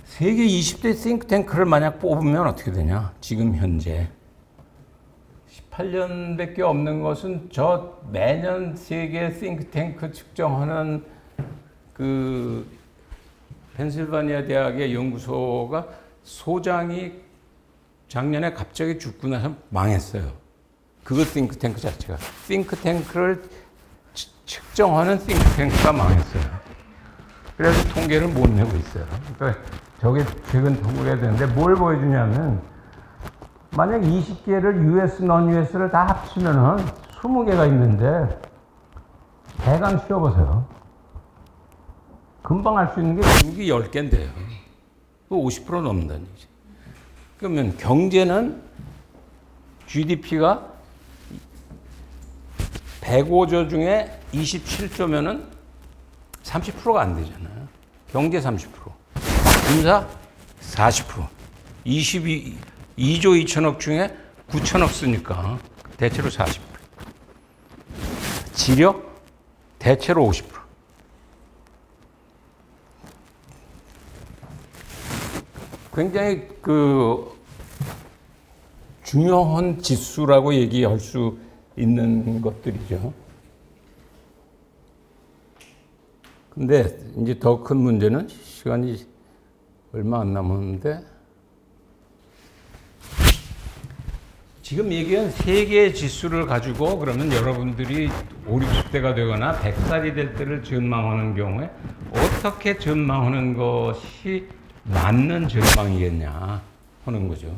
세계 20대 싱크탱크를 만약 뽑으면 어떻게 되냐? 지금 현재 18년밖에 없는 것은 저 매년 세계 싱크탱크 측정하는 그 펜실바니아 대학의 연구소가 소장이 작년에 갑자기 죽고 나서 망했어요. 그거 싱크탱크 자체가. 싱크탱크를 측정하는 싱크탱크가 망했어요. 그래서 통계를 못 내고 있어요. 그러니까 저게 최근 통계가 되는데 뭘 보여주냐면 만약 20개를 US, non US를 다 합치면은 20개가 있는데 대강 쉬어보세요. 금방 할 수 있는 게 미국이 10개인데요. 그 50% 넘는다는 얘기죠. 그러면 경제는 GDP가 105조 중에 27조면은 30%가 안 되잖아요. 경제 30%. 군사 40%. 2조 2천억 중에 9천억 쓰니까 대체로 40%. 지력 대체로 50%. 굉장히 그 중요한 지수라고 얘기할 수 있는 것들이죠. 근데 이제 더 큰 문제는 시간이 얼마 안 남았는데 지금 얘기한 세 개의 지수를 가지고 그러면 여러분들이 5, 60대가 되거나 100살이 될 때를 전망하는 경우에 어떻게 전망하는 것이 맞는 전망이겠냐 하는 거죠.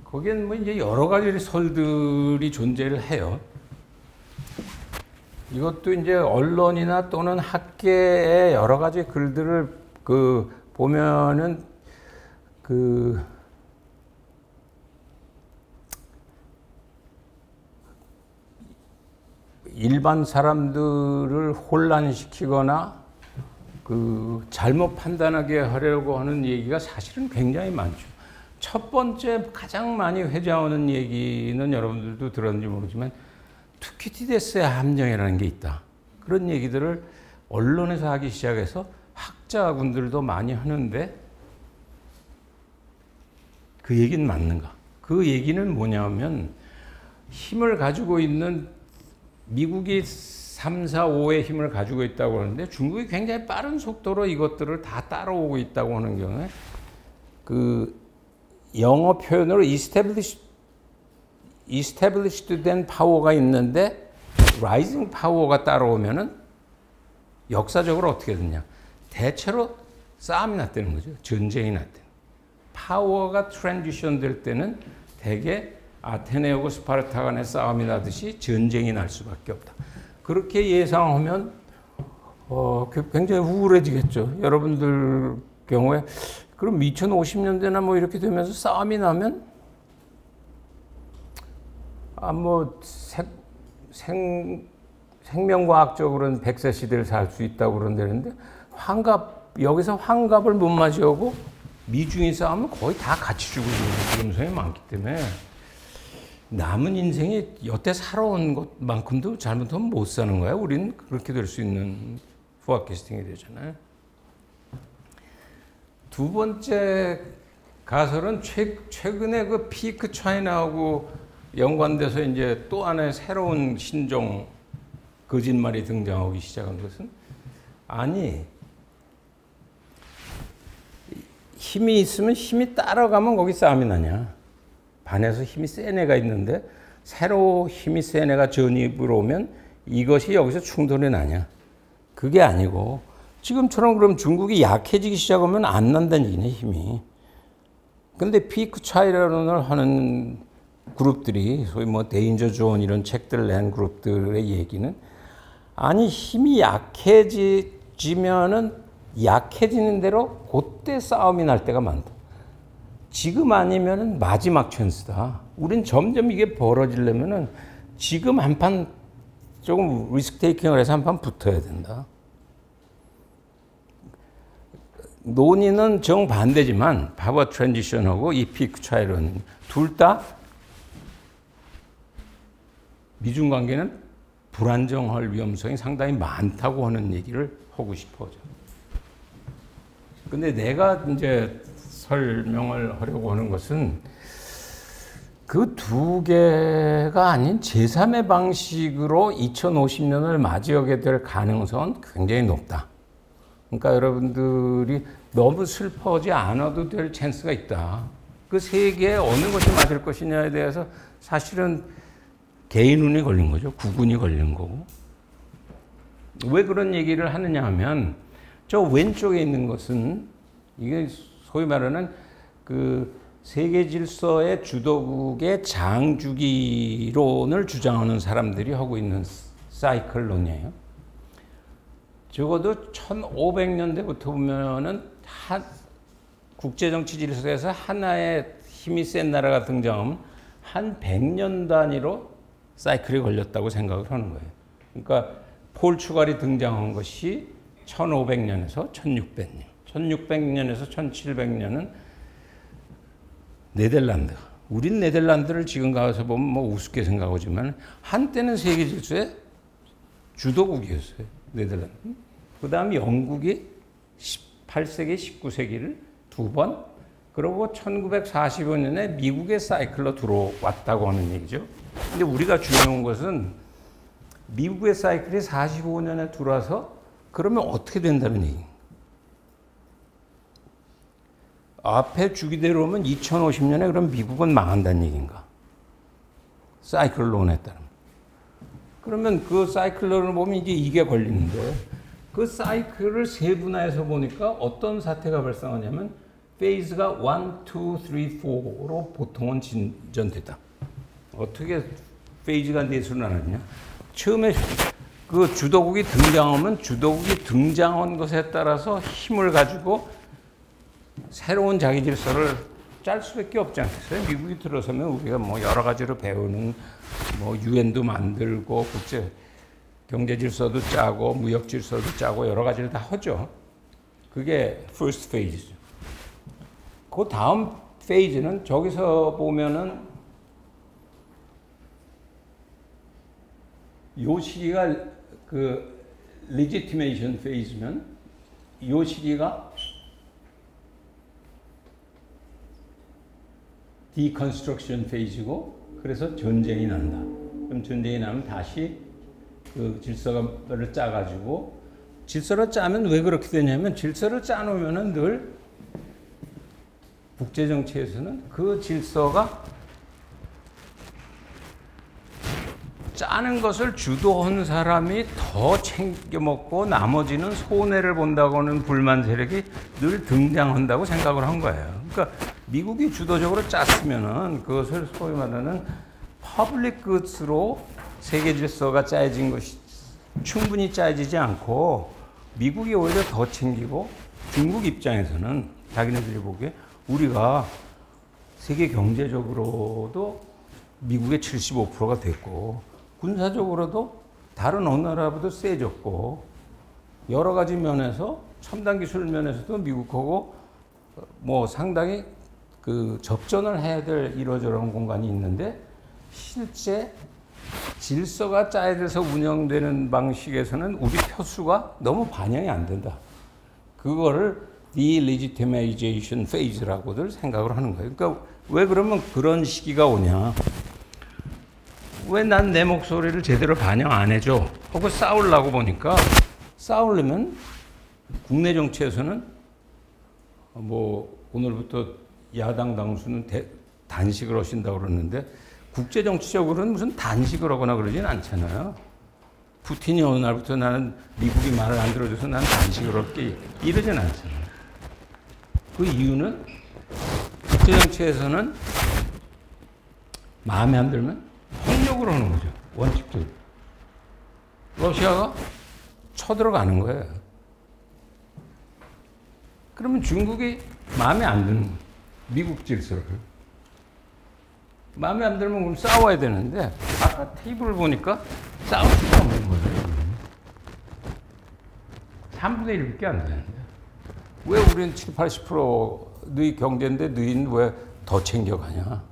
거기엔 뭐 이제 여러 가지 설들이 존재를 해요. 이것도 이제 언론이나 또는 학계의 여러 가지 글들을 보면은 일반 사람들을 혼란시키거나 잘못 판단하게 하려고 하는 얘기가 사실은 굉장히 많죠. 첫 번째 가장 많이 회자하는 얘기는 여러분들도 들었는지 모르지만 투키디데스의 함정이라는 게 있다. 그런 얘기들을 언론에서 하기 시작해서 학자분들도 많이 하는데 그 얘기는 맞는가? 그 얘기는 뭐냐면 힘을 가지고 있는 미국이 3, 4, 5의 힘을 가지고 있다고 하는데 중국이 굉장히 빠른 속도로 이것들을 다 따라오고 있다고 하는 경우에 영어 표현으로 established 된 파워가 있는데 rising 파워가 따라오면은 역사적으로 어떻게 되냐? 대체로 싸움이 났다는 거죠. 전쟁이 났다는. 파워가 트랜지션 될 때는 대개 아테네하고 스파르타 간의 싸움이 나듯이 전쟁이 날 수밖에 없다. 그렇게 예상하면 굉장히 우울해지겠죠. 여러분들 경우에 그럼 2050년대나 뭐 이렇게 되면서 싸움이 나면 생명과학적으로는 100세 시대를 살 수 있다고 그런다는데 여기서 환갑을 못 맞이하고 미중이 싸우면 거의 다 같이 죽을 위험성이 많기 때문에 남은 인생이 여태 살아온 것만큼도 잘못하면 못 사는 거야. 우리는 그렇게 될 수 있는 포아캐스팅이 되잖아요. 두 번째 가설은 최근에 그 피크 차이나하고 연관돼서 이제 또 하나의 새로운 신종 거짓말이 등장하기 시작한 것은 힘이 있으면 힘이 따라가면 거기 싸움이 나냐. 반해서 힘이 센 애가 있는데 새로 힘이 센 애가 전입으로 오면 이것이 여기서 충돌이 나냐? 그게 아니고 지금처럼 그럼 중국이 약해지기 시작하면 안 난다는 얘기네, 힘이. 근데 피크 차이론을 하는 그룹들이 소위 뭐 데인저 존 이런 책들 낸 그룹들의 얘기는 아니 힘이 약해지면은 약해지는 대로 그때 싸움이 날 때가 많다. 지금 아니면은 마지막 찬스다. 우린 점점 이게 벌어지려면은 지금 한 판 조금 리스크 테이킹을 해서 한 판 붙어야 된다. 논의는 정반대지만 파워 트랜지션하고 이 피크 차이론 둘 다 미중 관계는 불안정할 위험성이 상당히 많다고 하는 얘기를 하고 싶어요. 근데 내가 이제 설명을 하려고 하는 것은 그 두 개가 아닌 제3의 방식으로 2050년을 맞이하게 될 가능성은 굉장히 높다. 그러니까 여러분들이 너무 슬퍼하지 않아도 될 찬스가 있다. 그 세 개에 어느 것이 맞을 것이냐에 대해서 사실은 개인 운이 걸린 거죠. 구군이 걸린 거고. 왜 그런 얘기를 하느냐 하면 저 왼쪽에 있는 것은 이게 소위 말하는 그 세계 질서의 주도국의 장주기론을 주장하는 사람들이 하고 있는 사이클론이에요. 적어도 1500년대부터 보면은 국제정치 질서에서 하나의 힘이 센 나라가 등장하면 한 100년 단위로 사이클이 걸렸다고 생각을 하는 거예요. 그러니까 포르투갈이 등장한 것이 1500년에서 1600년, 1600년에서 1700년은 네덜란드. 우린 네덜란드를 지금 가서 보면 뭐 우습게 생각하지만 한때는 세계 질서의 주도국이었어요. 네덜란드. 그 다음에 영국이 18세기, 19세기를 두 번, 그리고 1945년에 미국의 사이클로 들어왔다고 하는 얘기죠. 근데 우리가 중요한 것은 미국의 사이클이 45년에 들어와서 그러면 어떻게 된다는 얘기입니다. 앞에 주기대로 오면 2050년에 그럼 미국은 망한다는 얘기인가? 사이클론에 따르면. 그러면 그 사이클론을 보면 이제 이게 걸리는데 그 사이클을 세분화해서 보니까 어떤 사태가 발생하냐면 페이즈가 1, 2, 3, 4로 보통은 진전되다. 어떻게 페이즈가 넷으로 나뉘냐? 처음에 그 주도국이 등장하면 주도국이 등장한 것에 따라서 힘을 가지고 새로운 자기 질서를 짤 수밖에 없지 않겠어요? 미국이 들어서면 우리가 뭐 여러 가지로 배우는 뭐 유엔도 만들고 국제 경제 질서도 짜고 무역 질서도 짜고 여러 가지를 다 하죠. 그게 first phase죠. 그 다음 페이지는 저기서 보면은 요 시기가 그 legitimation phase면 요 시기가 deconstruction phase고 그래서 전쟁이 난다. 그럼 전쟁이 나면 다시 그 질서를 짜가지고 질서를 짜면 왜 그렇게 되냐면 질서를 짜놓으면은 늘 국제정치에서는 그 질서가 짜는 것을 주도한 사람이 더 챙겨먹고 나머지는 손해를 본다고 하는 불만 세력이 늘 등장한다고 생각을 한 거예요. 그러니까 미국이 주도적으로 짰으면은 그것을 소위 말하는 퍼블릭 굿스로 세계 질서가 짜여진 것이 충분히 짜여지지 않고 미국이 오히려 더 챙기고 중국 입장에서는 자기네들이 보기에 우리가 세계 경제적으로도 미국의 75%가 됐고 군사적으로도 다른 어느 나라보다 세졌고 여러 가지 면에서 첨단 기술 면에서도 미국하고 뭐 상당히 그 접전을 해야 될 이러저러한 공간이 있는데 실제 질서가 짜여져서 운영되는 방식에서는 우리 표수가 너무 반영이 안 된다. 그거를 delegitimization phase라고들 생각을 하는 거예요. 그러니까 왜 그러면 그런 시기가 오냐? 왜 난 내 목소리를 제대로 반영 안 해줘? 하고 싸우려고 보니까 싸우려면 국내 정치에서는 뭐 오늘부터 야당 당수는 단식을 하신다고 그러는데 국제정치적으로는 무슨 단식을 하거나 그러진 않잖아요. 푸틴이 어느 날부터 나는 미국이 말을 안 들어줘서 나는 단식을 할게 이러진 않잖아요. 그 이유는 국제정치에서는 마음에 안 들면 폭력으로 하는 거죠. 원칙적으로. 러시아가 쳐들어가는 거예요. 그러면 중국이 마음에 안 드는 거예요. 미국 질서를. 마음에 안 들면 그럼 싸워야 되는데 아까 테이블을 보니까 싸울 수가 없는 거예요. 3분의 1밖에 안 되는데 왜 우리는 7, 80% 너희 경제인데 너희는 왜 더 챙겨가냐?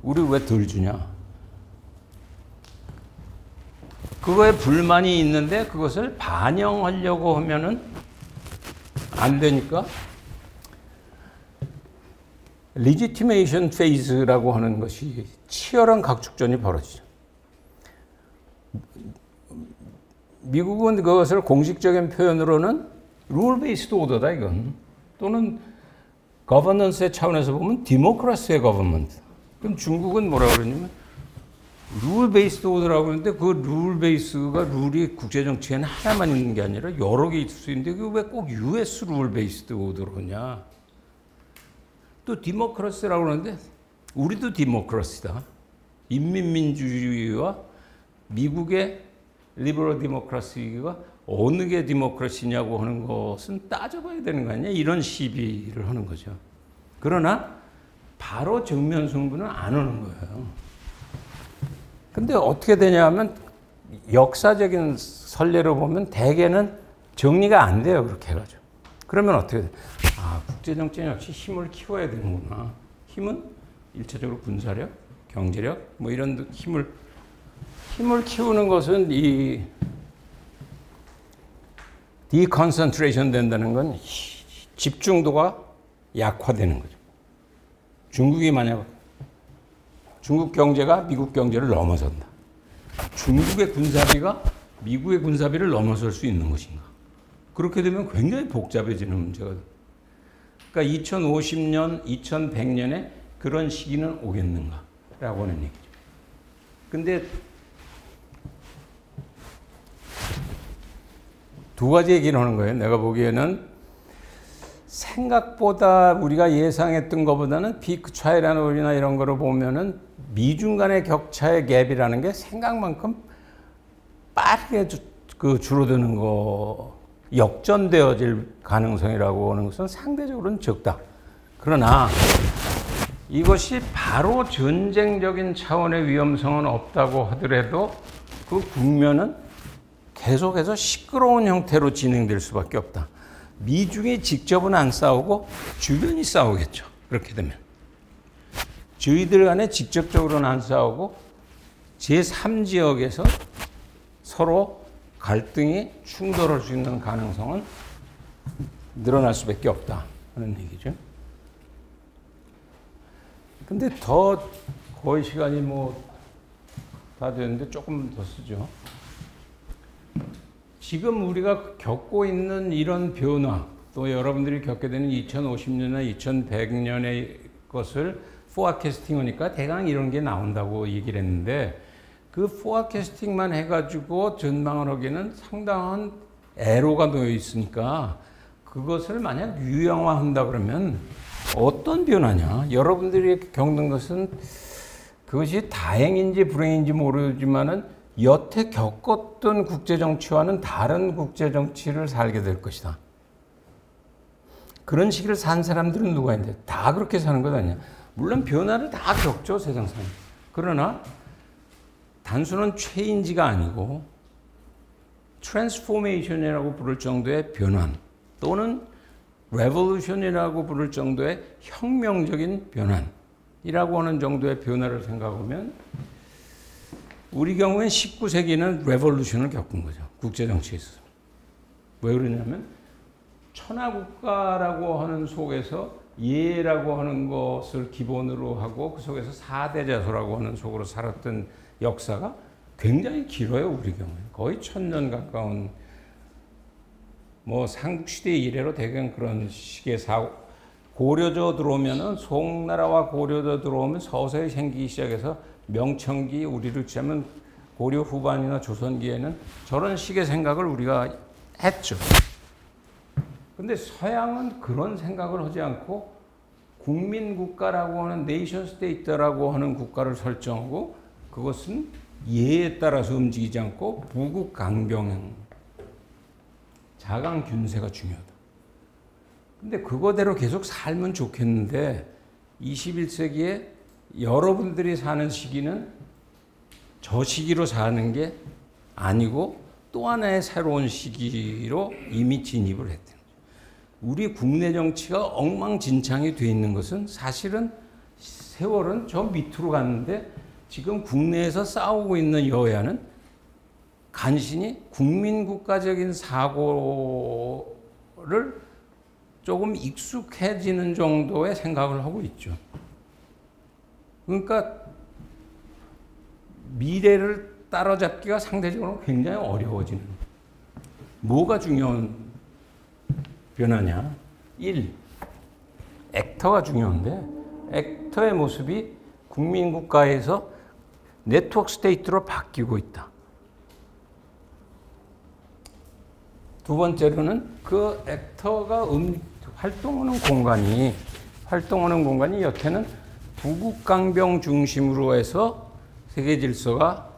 우리 왜 덜 주냐? 그거에 불만이 있는데 그것을 반영하려고 하면은 안 되니까 리지티메이션 페이즈라고 하는 것이 치열한 각축전이 벌어지죠. 미국은 그것을 공식적인 표현으로는 룰 베이스드 오더다 이건. 또는 거버넌스의 차원에서 보면 디모크라시의 거버먼트. 그럼 중국은 뭐라 그러냐면 룰 베이스드 오더라고 하는데 그 룰 베이스가 룰이 국제정치에는 하나만 있는 게 아니라 여러 개 있을 수 있는데 그게 왜 꼭 US 룰 베이스드 오더로냐. 또 디모크라시라고 그러는데 우리도 디모크라시다. 인민민주주의와 미국의 리버럴 디모크라시가 어느 게 디모크라시냐고 하는 것은 따져봐야 되는 거 아니냐 이런 시비를 하는 거죠. 그러나 바로 정면 승부는 안 하는 거예요. 근데 어떻게 되냐 하면 역사적인 선례로 보면 대개는 정리가 안 돼요. 그렇게 해가지고. 그러면 어떻게 돼? 아, 국제정치는 역시 힘을 키워야 되는구나. 힘은 일차적으로 군사력, 경제력 뭐 이런 힘을 키우는 것은 이 디컨센트레이션 된다는 건 집중도가 약화되는 거죠. 중국이 만약 중국 경제가 미국 경제를 넘어선다. 중국의 군사비가 미국의 군사비를 넘어설 수 있는 것인가? 그렇게 되면 굉장히 복잡해지는 문제가. 그러니까 2050년, 2100년에 그런 시기는 오겠는가라고 하는 얘기죠. 근데 두 가지 얘기를 하는 거예요. 내가 보기에는 생각보다 우리가 예상했던 것보다는 피크 차이라나 이런 거로 보면은 미중 간의 격차의 갭이라는 게 생각만큼 빠르게 줄어드는 거, 역전되어질 가능성이라고 하는 것은 상대적으로는 적다. 그러나 이것이 바로 전쟁적인 차원의 위험성은 없다고 하더라도 그 국면은 계속해서 시끄러운 형태로 진행될 수밖에 없다. 미중이 직접은 안 싸우고 주변이 싸우겠죠. 그렇게 되면. 저희들 간에 직접적으로는 안 싸우고 제3지역에서 서로 갈등이 충돌할 수 있는 가능성은 늘어날 수밖에 없다 하는 얘기죠. 근데 더 거의 시간이 뭐 다 됐는데 조금 더 쓰죠. 지금 우리가 겪고 있는 이런 변화, 또 여러분들이 겪게 되는 2050년이나 2100년의 것을 포아캐스팅 하니까 대강 이런 게 나온다고 얘기를 했는데 그 포아캐스팅만 해가지고 전망을 하기에는 상당한 애로가 놓여 있으니까 그것을 만약 유형화한다 그러면 어떤 변화냐? 여러분들이 겪는 것은 그것이 다행인지 불행인지 모르지만은 여태 겪었던 국제정치와는 다른 국제정치를 살게 될 것이다. 그런 시기를 산 사람들은 누가 있는데 다 그렇게 사는 것 아니야. 물론 변화를 다 겪죠, 세상상. 그러나 단순한 체인지가 아니고 트랜스포메이션이라고 부를 정도의 변환 또는 레볼루션이라고 부를 정도의 혁명적인 변환이라고 하는 정도의 변화를 생각하면 우리 경우엔 19세기는 레볼루션을 겪은 거죠. 국제정치에서. 왜 그러냐면 천하국가라고 하는 속에서 예라고 하는 것을 기본으로 하고 그 속에서 4대 자소라고 하는 속으로 살았던 역사가 굉장히 길어요. 우리 경우에. 거의 1000년 가까운 뭐 삼국시대 이래로 대강 그런 식의 고려조 들어오면은 송나라와 고려조 들어오면 서서히 생기기 시작해서 명천기 우리를 치자면 고려 후반이나 조선기에는 저런 식의 생각을 우리가 했죠. 근데 서양은 그런 생각을 하지 않고 국민국가라고 하는 네이션 스테이트라고 하는 국가를 설정하고 그것은 예에 따라서 움직이지 않고 부국강병 자강균세가 중요하다. 근데 그거대로 계속 살면 좋겠는데 21세기에 여러분들이 사는 시기는 저 시기로 사는 게 아니고 또 하나의 새로운 시기로 이미 진입을 했대요. 우리 국내 정치가 엉망진창이 돼 있는 것은 사실은 세월은 저 밑으로 갔는데 지금 국내에서 싸우고 있는 여야는 간신히 국민국가적인 사고를 조금 익숙해지는 정도의 생각을 하고 있죠. 그러니까 미래를 따라잡기가 상대적으로 굉장히 어려워지는. 뭐가 중요한 변화냐? 1. 액터가 중요한데 액터의 모습이 국민국가에서 네트워크 스테이트로 바뀌고 있다. 두 번째로는 그 액터가 활동하는 공간이 여태는 부국강병 중심으로 해서 세계 질서가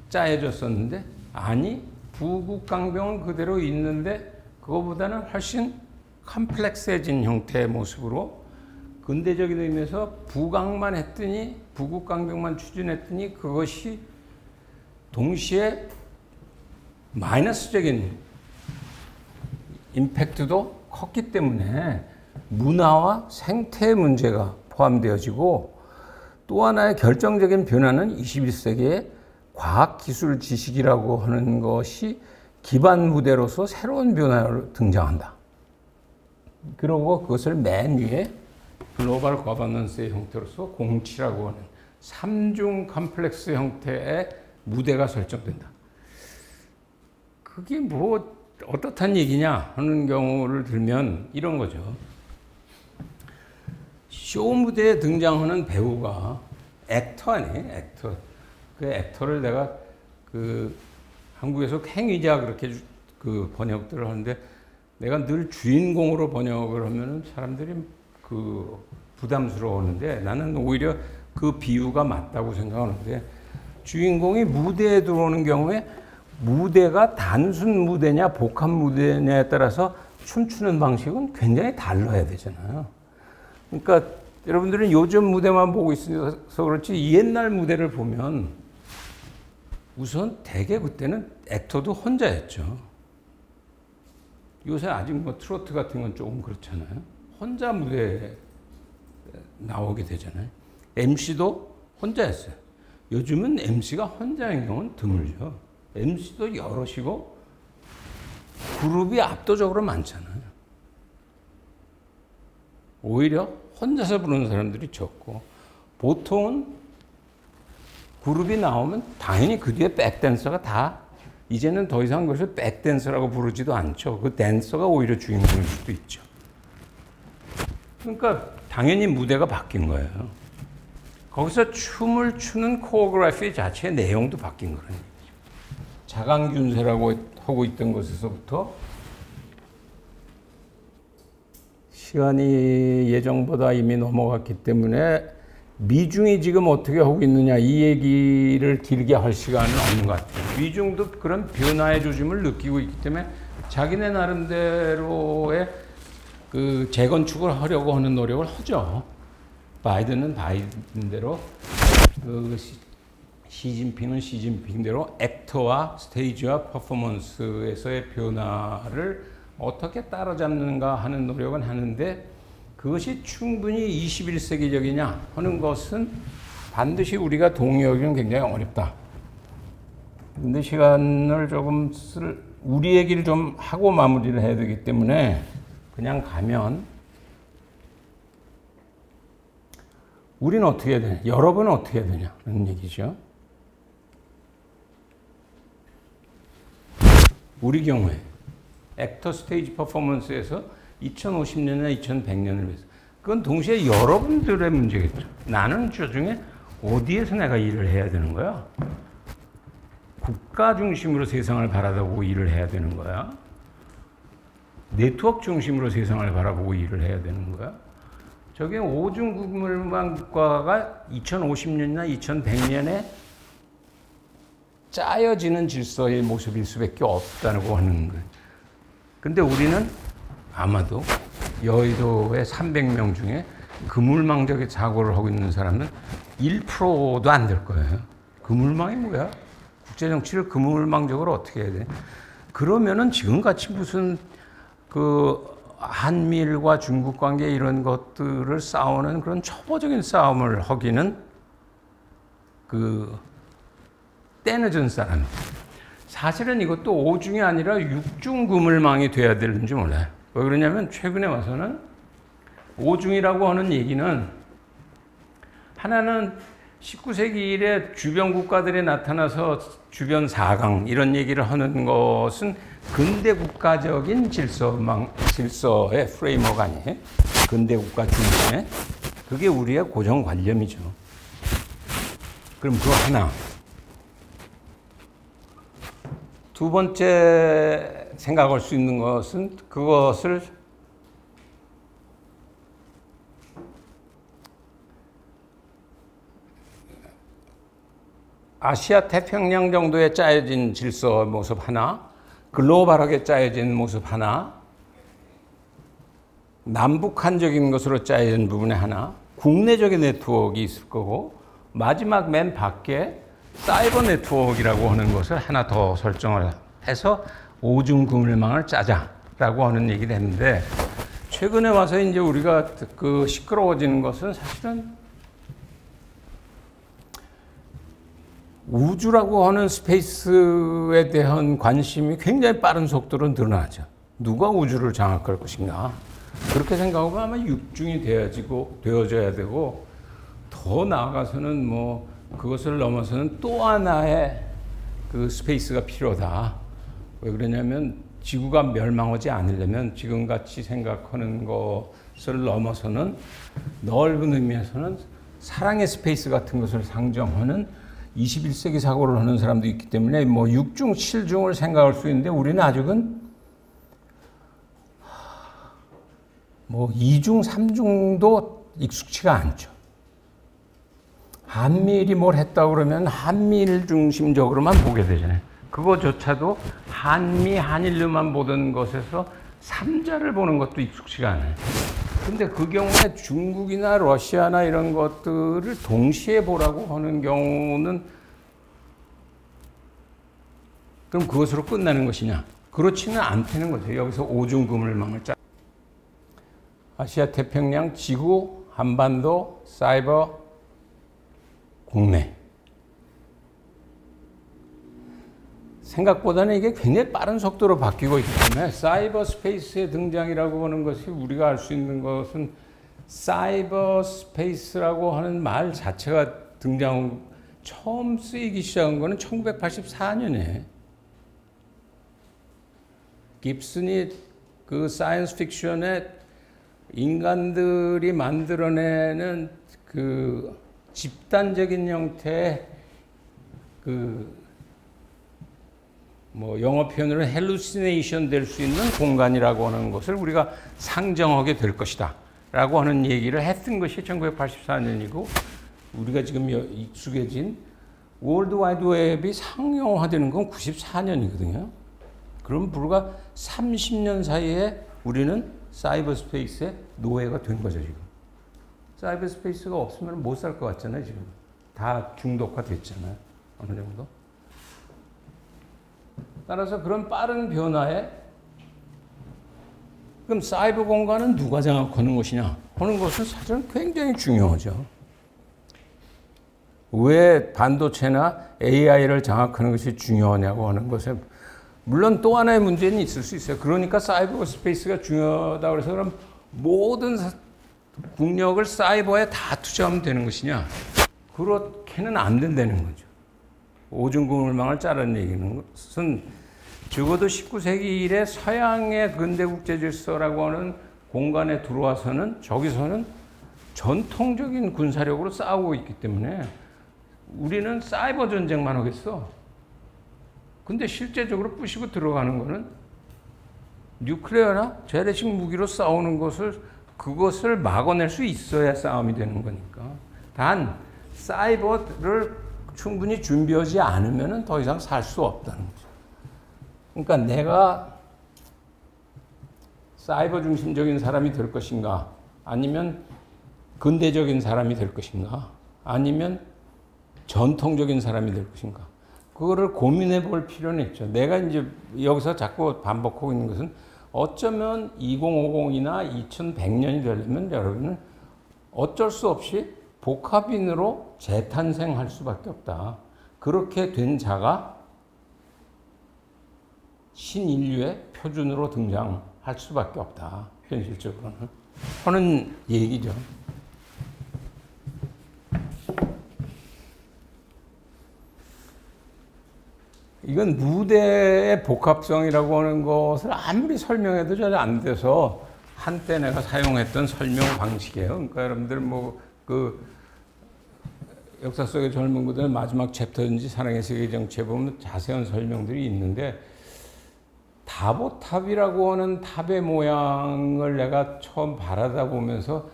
짜여졌었는데 아니 부국강병은 그대로 있는데 그거보다는 훨씬 컴플렉스해진 형태의 모습으로 근대적인 의미에서 부강만 했더니 부국강병만 추진했더니 그것이 동시에 마이너스적인 임팩트도 컸기 때문에 문화와 생태의 문제가 포함되어지고 또 하나의 결정적인 변화는 21세기의 과학기술 지식이라고 하는 것이 기반 무대로서 새로운 변화로 등장한다. 그리고 그것을 맨 위에 글로벌 거버넌스의 형태로서 공치라고 하는 3중 컴플렉스 형태의 무대가 설정된다. 그게 뭐 어떻단 얘기냐 하는 경우를 들면 이런 거죠. 쇼 무대에 등장하는 배우가 액터 아니에요? 액터. 그 액터를 내가 그 한국에서 행위자 그렇게 그 번역들을 하는데 내가 늘 주인공으로 번역을 하면은 사람들이 그 부담스러워하는데 나는 오히려 그 비유가 맞다고 생각하는데 주인공이 무대에 들어오는 경우에 무대가 단순 무대냐 복합 무대냐에 따라서 춤추는 방식은 굉장히 달라야 되잖아요. 그러니까 여러분들은 요즘 무대만 보고 있어서 그렇지 옛날 무대를 보면 우선 대개 그때는 액터도 혼자였죠. 요새 아직 뭐 트로트 같은 건 조금 그렇잖아요. 혼자 무대에 나오게 되잖아요. MC도 혼자였어요. 요즘은 MC가 혼자인 경우는 드물죠. MC도 여럿이고 그룹이 압도적으로 많잖아요. 오히려 혼자서 부르는 사람들이 적고 보통은 그룹이 나오면 당연히 그 뒤에 백댄서가 다 이제는 더 이상 그것을 백댄서라고 부르지도 않죠. 그 댄서가 오히려 주인공일 수도 있죠. 그러니까 당연히 무대가 바뀐 거예요. 거기서 춤을 추는 코어그래피 자체의 내용도 바뀐 거라는 얘기죠. 자강균세라고 하고 있던 것에서부터 시간이 예정보다 이미 넘어갔기 때문에 미중이 지금 어떻게 하고 있느냐 이 얘기를 길게 할 시간은 없는 것 같아요. 미중도 그런 변화의 조짐을 느끼고 있기 때문에 자기네 나름대로의 그 재건축을 하려고 하는 노력을 하죠. 바이든은 바이든대로 그 시진핑은 시진핑대로 액터와 스테이지와 퍼포먼스에서의 변화를 어떻게 따라잡는가 하는 노력은 하는데 그것이 충분히 21세기적이냐 하는 것은 반드시 우리가 동의하기는 굉장히 어렵다. 근데 시간을 조금 우리 얘기를 좀 하고 마무리를 해야 되기 때문에 그냥 가면 우리는 어떻게 해야 되냐, 여러분은 어떻게 해야 되냐 하는 얘기죠. 우리 경우에 액터 스테이지 퍼포먼스에서 2050년이나 2100년을 위해서 그건 동시에 여러분들의 문제겠죠. 나는 저중에 어디에서 내가 일을 해야 되는 거야? 국가 중심으로 세상을 바라보고 일을 해야 되는 거야? 네트워크 중심으로 세상을 바라보고 일을 해야 되는 거야? 저게 오중구물망국가가 2050년이나 2100년에 짜여지는 질서의 모습일 수밖에 없다고 하는 거예요. 근데 우리는 아마도 여의도의 300명 중에 그물망적인 사고를 하고 있는 사람은 1%도 안 될 거예요. 그물망이 뭐야? 국제정치를 그물망적으로 어떻게 해야 돼? 그러면은 지금같이 무슨 그 한미일과 중국 관계 이런 것들을 싸우는 그런 초보적인 싸움을 하기는 그 때늦은 사람. 사실은 이것도 5중이 아니라 6중 그물망이 돼야 되는지 몰라요. 왜 그러냐면 최근에 와서는 5중이라고 하는 얘기는 하나는 19세기 이래 주변 국가들이 나타나서 주변 4강 이런 얘기를 하는 것은 근대 국가적인 질서의 프레임워크 아니에요? 근대 국가 중심에. 그게 우리의 고정관념이죠. 그럼 그거 하나. 두 번째 생각할 수 있는 것은 그것을 아시아 태평양 정도에 짜여진 질서 모습 하나, 글로벌하게 짜여진 모습 하나, 남북한적인 것으로 짜여진 부분에 하나, 국내적인 네트워크가 있을 거고, 마지막 맨 밖에 사이버 네트워크라고 하는 것을 하나 더 설정을 해서 오중 그물망을 짜자라고 하는 얘기를 했는데, 최근에 와서 이제 우리가 그 시끄러워지는 것은 사실은 우주라고 하는 스페이스에 대한 관심이 굉장히 빠른 속도로 늘어나죠. 누가 우주를 장악할 것인가? 그렇게 생각하고 아마 6중이 되어져야 되고, 더 나아가서는 뭐 그것을 넘어서는 또 하나의 그 스페이스가 필요하다. 왜 그러냐면 지구가 멸망하지 않으려면 지금같이 생각하는 것을 넘어서는 넓은 의미에서는 사랑의 스페이스 같은 것을 상정하는 21세기 사고를 하는 사람도 있기 때문에 뭐 6중, 7중을 생각할 수 있는데 우리는 아직은 뭐 2중, 3중도 익숙치가 않죠. 한미일이 뭘 했다고 그러면 한미일 중심적으로만 보게 되잖아요. 그거조차도 한일로만 보던 것에서 3자를 보는 것도 익숙치가 않아요. 근데 그 경우에 중국이나 러시아나 이런 것들을 동시에 보라고 하는 경우는 그럼 그것으로 끝나는 것이냐? 그렇지는 않다는 거죠. 여기서 오중 그물망을 짜. 아시아 태평양, 지구, 한반도, 사이버, 국내. 생각보다는 이게 굉장히 빠른 속도로 바뀌고 있기 때문에 사이버 스페이스의 등장이라고 하는 것이 우리가 알 수 있는 것은 사이버 스페이스라고 하는 말 자체가 처음 쓰이기 시작한 거는 1984년에 깁슨이 그 사이언스 픽션에 인간들이 만들어내는 그 집단적인 형태의 영어 표현으로 헬루시네이션 될 수 있는 공간이라고 하는 것을 우리가 상정하게 될 것이다 라고 하는 얘기를 했던 것이 1984년이고, 우리가 지금 익숙해진 월드 와이드 웹이 상용화되는 건 94년이거든요. 그럼 불과 30년 사이에 우리는 사이버 스페이스의 노예가 된 거죠, 지금. 사이버 스페이스가 없으면 못 살 것 같잖아요, 지금. 다 중독화 됐잖아요, 어느 정도. 따라서 그런 빠른 변화에 그럼 사이버 공간은 누가 장악하는 것이냐 하는 것은 사실은 굉장히 중요하죠. 왜 반도체나 AI를 장악하는 것이 중요하냐고 하는 것에 물론 또 하나의 문제는 있을 수 있어요. 그러니까 사이버 스페이스가 중요하다고 해서 그럼 모든 국력을 사이버에 다 투자하면 되는 것이냐? 그렇게는 안 된다는 거죠. 오중그물망을 짜라는 얘기는 것은 적어도 19세기 이래 서양의 근대 국제 질서라고 하는 공간에 들어와서는 저기서는 전통적인 군사력으로 싸우고 있기 때문에 우리는 사이버 전쟁만 하겠어. 근데 실제적으로 부시고 들어가는 거는 뉴클레어나 재래식 무기로 싸우는 그것을 막아낼 수 있어야 싸움이 되는 거니까. 단 사이버를 충분히 준비하지 않으면 더 이상 살 수 없다는 거죠. 그러니까 내가 사이버 중심적인 사람이 될 것인가, 아니면 근대적인 사람이 될 것인가, 아니면 전통적인 사람이 될 것인가, 그거를 고민해 볼 필요는 있죠. 내가 이제 여기서 자꾸 반복하고 있는 것은 어쩌면 2050이나 2100년이 되려면 여러분은 어쩔 수 없이 복합인으로 재탄생할 수밖에 없다. 그렇게 된 자가 신인류의 표준으로 등장할 수밖에 없다. 현실적으로는. 하는 얘기죠. 이건 무대의 복합성이라고 하는 것을 아무리 설명해도 잘 안 돼서 한때 내가 사용했던 설명 방식이에요. 그러니까 여러분들 역사 속의 젊은 그들 마지막 챕터인지 사랑의 세계 정치에 보면 자세한 설명들이 있는데, 다보탑이라고 하는 탑의 모양을 내가 처음 바라다 보면서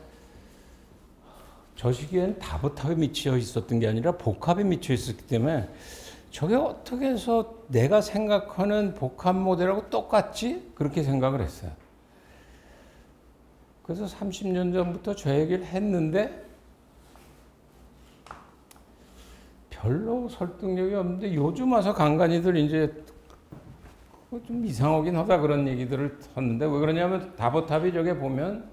저 시기엔 다보탑에 미쳐 있었던 게 아니라 복합에 미쳐 있었기 때문에 저게 어떻게 해서 내가 생각하는 복합 모델하고 똑같지? 그렇게 생각을 했어요. 그래서 30년 전부터 저 얘기를 했는데 별로 설득력이 없는데 요즘 와서 간간이들 이제 좀 이상하긴 하다 그런 얘기들을 하는데, 왜 그러냐면 다보탑이 저게 보면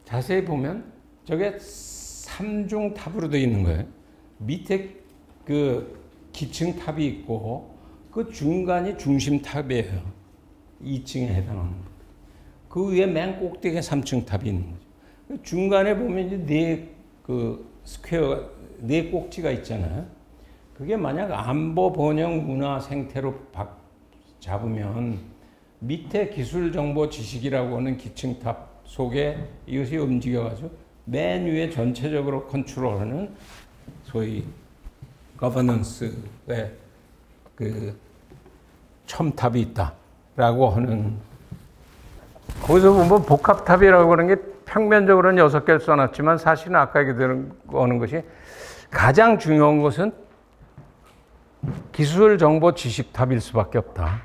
자세히 보면 저게 3중 탑으로 되어 있는 거예요. 밑에 그 기층 탑이 있고 그 중간이 중심 탑이에요. 2층에 해당하는 거. 그 위에 맨 꼭대기에 3층 탑이 있는 거죠. 중간에 보면 이제 네 꼭지가 있잖아요. 그게 만약 안보, 번영, 문화, 생태로 잡으면 밑에 기술, 정보, 지식이라고 하는 기층 탑 속에 이것이 움직여가지고 맨 위에 전체적으로 컨트롤하는 소위 거버넌스의 그 첨탑이 있다라고 하는, 거기서 보면 복합탑이라고 하는 게 평면적으로는 6개를 써놨지만 사실은 아까 얘기하는 것이 가장 중요한 것은 기술, 정보, 지식탑일 수밖에 없다.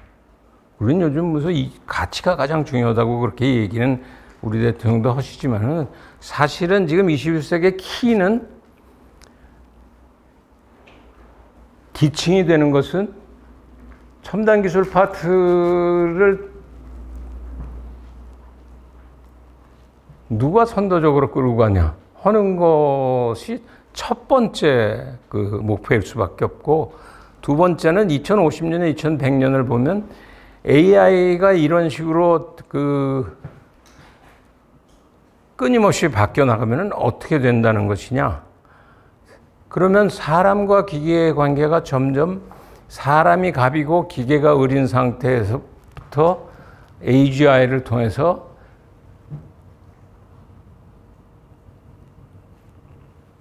우리는 요즘 무슨 이 가치가 가장 중요하다고 그렇게 얘기는 우리 대통령도 하시지만은 사실은 지금 21세기의 키는 기층이 되는 것은 첨단 기술 파트를 누가 선도적으로 끌고 가냐 하는 것이 첫 번째 그 목표일 수밖에 없고, 두 번째는 2050년에 2100년을 보면 AI가 이런 식으로 끊임없이 바뀌어 나가면 어떻게 된다는 것이냐. 그러면 사람과 기계의 관계가 점점 사람이 갑이고 기계가 을인 상태에서부터 AGI를 통해서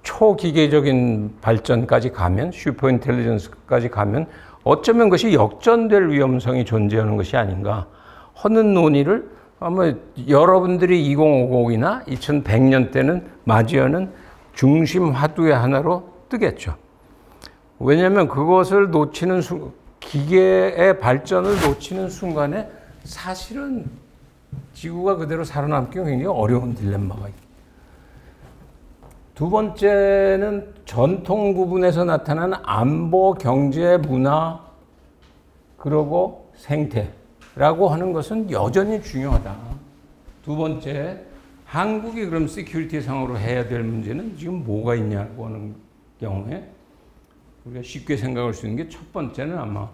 초기계적인 발전까지 가면, 슈퍼 인텔리전스까지 가면 어쩌면 그것이 역전될 위험성이 존재하는 것이 아닌가 하는 논의를 아마 여러분들이 2050이나 2100년 때는 맞이하는 중심 화두의 하나로 뜨겠죠. 왜냐하면 그것을 놓치는 기계의 발전을 놓치는 순간에 사실은 지구가 그대로 살아남기가 굉장히 어려운 딜레마가 있다. 두 번째는 전통 부분에서 나타나는 안보, 경제, 문화, 그리고 생태라고 하는 것은 여전히 중요하다. 두 번째, 한국이 그럼 시큐리티 상으로 해야 될 문제는 지금 뭐가 있냐고 하는 경우에 우리가 쉽게 생각할 수 있는 게 첫 번째는 아마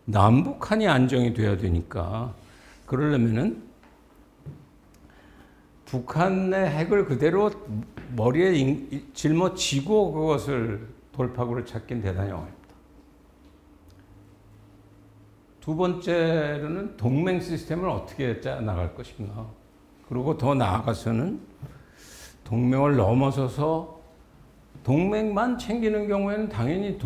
남북한이 안정이 돼야 되니까, 그러려면은 북한의 핵을 그대로 머리에 짊어지고 그것을 돌파구를 찾긴 대단히 어렵다. 두 번째로는 동맹 시스템을 어떻게 짜 나갈 것인가. 그리고 더 나아가서는 동맹을 넘어서서 동맹만 챙기는 경우에는 당연히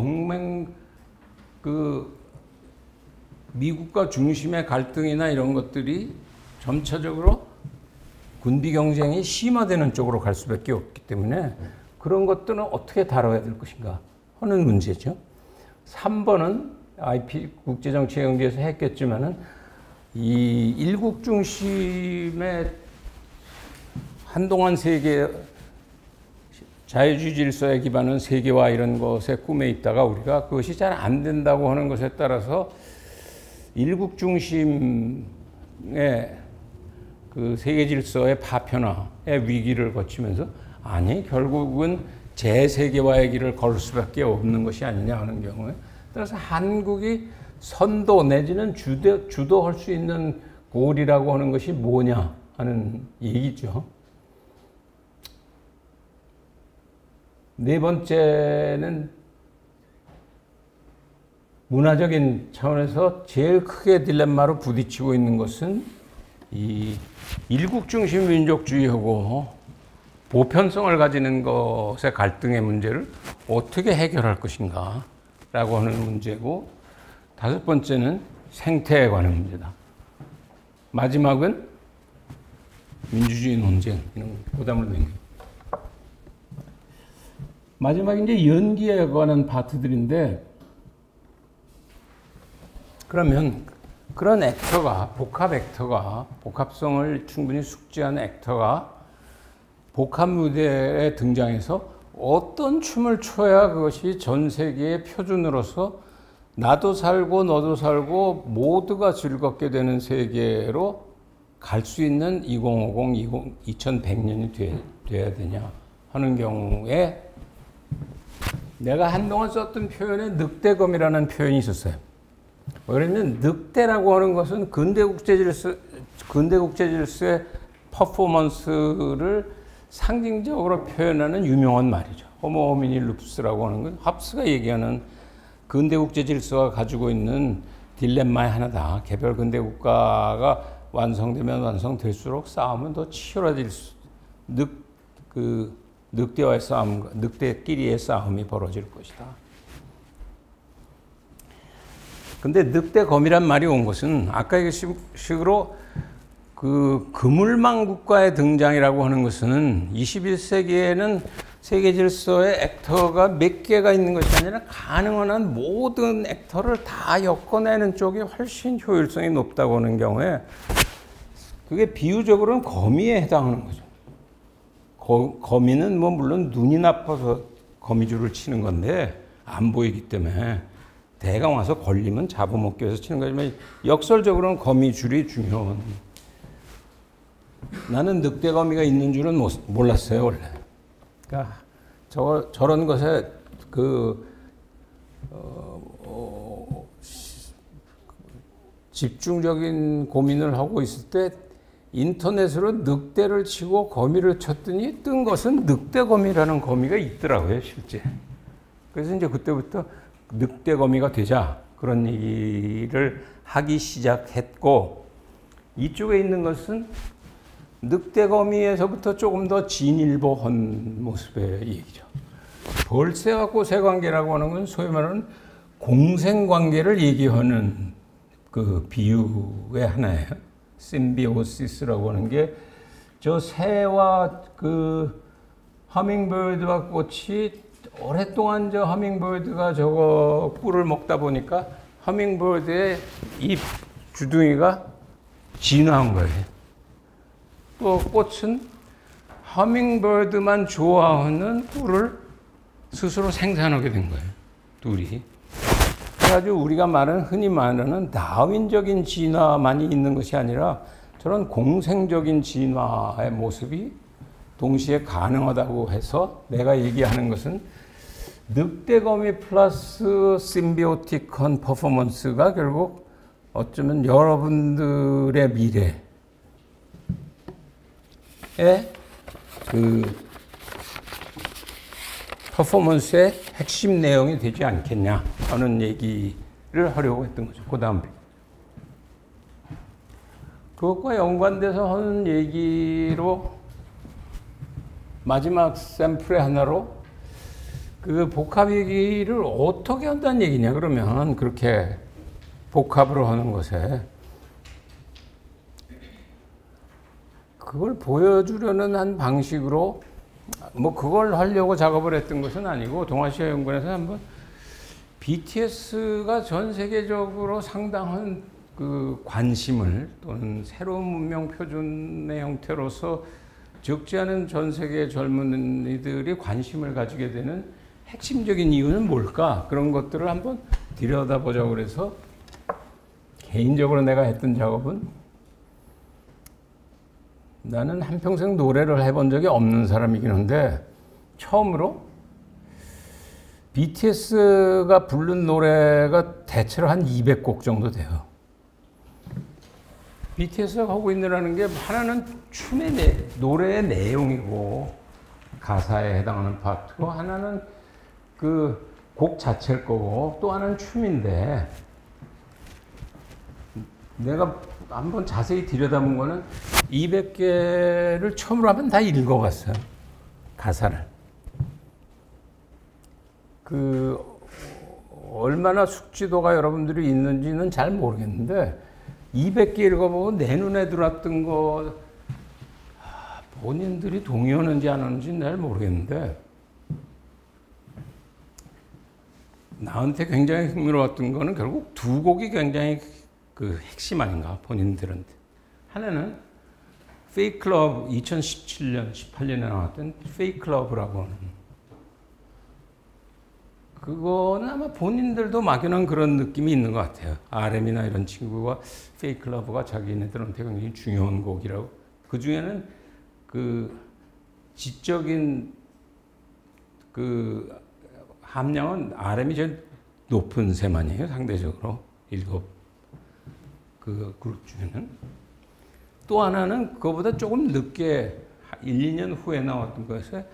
미국과 중심의 갈등이나 이런 것들이 점차적으로 군비 경쟁이 심화되는 쪽으로 갈 수밖에 없기 때문에 그런 것들은 어떻게 다뤄야 될 것인가 하는 문제죠. 3번은 IP 국제정치경제에서 했겠지만은 이 일국 중심의 한동안 세계 자유주의 질서에 기반한 세계화 이런 것에 꿈에 있다가 우리가 그것이 잘 안 된다고 하는 것에 따라서 일국 중심의 그 세계 질서의 파편화의 위기를 거치면서 아니 결국은 재세계화의 길을 걸 수밖에 없는 것이 아니냐 하는 경우에 따라서 한국이 선도 내지는 주도할 수 있는 고리라고 하는 것이 뭐냐 하는 얘기죠. 네 번째는 문화적인 차원에서 제일 크게 딜레마로 부딪히고 있는 것은 이 일국 중심 민족주의하고 보편성을 가지는 것의 갈등의 문제를 어떻게 해결할 것인가 라고 하는 문제고, 다섯 번째는 생태에 관한 문제다. 마지막은 민주주의 논쟁, 이런 고담을 낸 거예요. 마지막 이제 연기에 관한 파트들인데, 그러면 그런 액터가, 복합성을 충분히 숙지한 액터가 복합 무대에 등장해서 어떤 춤을 춰야 그것이 전 세계의 표준으로서 나도 살고 너도 살고 모두가 즐겁게 되는 세계로 갈 수 있는 2050, 2100년이 돼야 되냐 하는 경우에 내가 한동안 썼던 표현에 늑대검이라는 표현이 있었어요. 그러면 늑대라고 하는 것은 근대 국제 질서의 퍼포먼스를 상징적으로 표현하는 유명한 말이죠. 호모 호미니 루프스라고 하는 건 합스가 얘기하는 근대 국제 질서가 가지고 있는 딜레마의 하나다. 개별 근대 국가가 완성되면 완성될수록 싸움은 더 치열해질 늑대와의 싸움, 늑대끼리의 싸움이 벌어질 것이다. 근데 늑대검이란 말이 온 것은 아까 이 식으로 그 그물망 국가의 등장이라고 하는 것은 21세기에는 세계 질서의 액터가 몇 개가 있는 것이 아니라 가능한 한 모든 액터를 다 엮어내는 쪽이 훨씬 효율성이 높다고 하는 경우에 그게 비유적으로는 거미에 해당하는 거죠. 거미는 뭐 물론 눈이 나빠서 거미줄을 치는 건데 안 보이기 때문에 대강 와서 걸리면 잡아먹기 위해서 치는 거지만 역설적으로는 거미줄이 중요한. 나는 늑대거미가 있는 줄은 몰랐어요 원래. 그러니까 저런 것에 집중적인 고민을 하고 있을 때 인터넷으로 늑대를 치고 거미를 쳤더니 뜬 것은 늑대거미라는 거미가 있더라고요 실제. 그래서 이제 그때부터 늑대거미가 되자 그런 얘기를 하기 시작했고, 이쪽에 있는 것은 늑대거미에서부터 조금 더 진일보한 모습의 얘기죠. 벌새하고 새관계라고 하는 건 소위 말하는 공생관계를 얘기하는 그 비유의 하나예요. 심비오시스라고 하는 게 저 새와 그 허밍버드와 꽃이 오랫동안 저 허밍버드가 저거 꿀을 먹다 보니까 허밍버드의 잎 주둥이가 진화한 거예요. 또 꽃은 허밍버드만 좋아하는 꿀을 스스로 생산하게 된 거예요. 둘이. 그래가지고 우리가 흔히 말하는 다윈적인 진화만이 있는 것이 아니라 저런 공생적인 진화의 모습이 동시에 가능하다고 해서 내가 얘기하는 것은 늑대거미 플러스 심비오틱한 퍼포먼스가 결국 어쩌면 여러분들의 미래에 그 퍼포먼스의 핵심 내용이 되지 않겠냐 하는 얘기를 하려고 했던 거죠. 그 다음 그것과 연관돼서 하는 얘기로 마지막 샘플의 하나로 그 복합 얘기를 어떻게 한다는 얘기냐 그러면 그렇게 복합으로 하는 것에 그걸 보여주려는 한 방식으로 뭐 그걸 하려고 작업을 했던 것은 아니고 동아시아 연구원에서 한번 BTS가 전 세계적으로 상당한 그 관심을 또는 새로운 문명 표준의 형태로서 적지 않은 전 세계 젊은이들이 관심을 가지게 되는 핵심적인 이유는 뭘까? 그런 것들을 한번 들여다보자고 그래서 개인적으로 내가 했던 작업은 나는 한평생 노래를 해본 적이 없는 사람이긴 한데 처음으로 BTS가 부른 노래가 대체로 한 200곡 정도 돼요. BTS가 하고 있느라는 게 하나는 춤의 노래의 내용이고 가사에 해당하는 파트고 하나는 그 곡 자체일 거고 또 하나는 춤인데 내가 한번 자세히 들여다본 거는 200개를 처음으로 한번 다 읽어봤어요. 가사를. 그 얼마나 숙지도가 여러분들이 있는지는 잘 모르겠는데 200개 읽어보고 내 눈에 들어왔던 거 본인들이 동의하는지 안 하는지는 잘 모르겠는데 나한테 굉장히 흥미로웠던 거는 결국 두 곡이 굉장히 그 핵심 아닌가 본인들한테. 하나는 페이크 러브 2017년 18년에 나왔던 페이크 러브라고 하는 그거는 아마 본인들도 막연한 그런 느낌이 있는 것 같아요. RM이나 이런 친구가 페이크 러브가 자기네들한테 굉장히 중요한 곡이라고. 그 중에는 그 지적인 그 함량은 RM이 제일 높은 셈아니에요. 상대적으로 일곱 그 그룹 중에는. 또 하나는 그거보다 조금 늦게 1, 2년 후에 나왔던 것에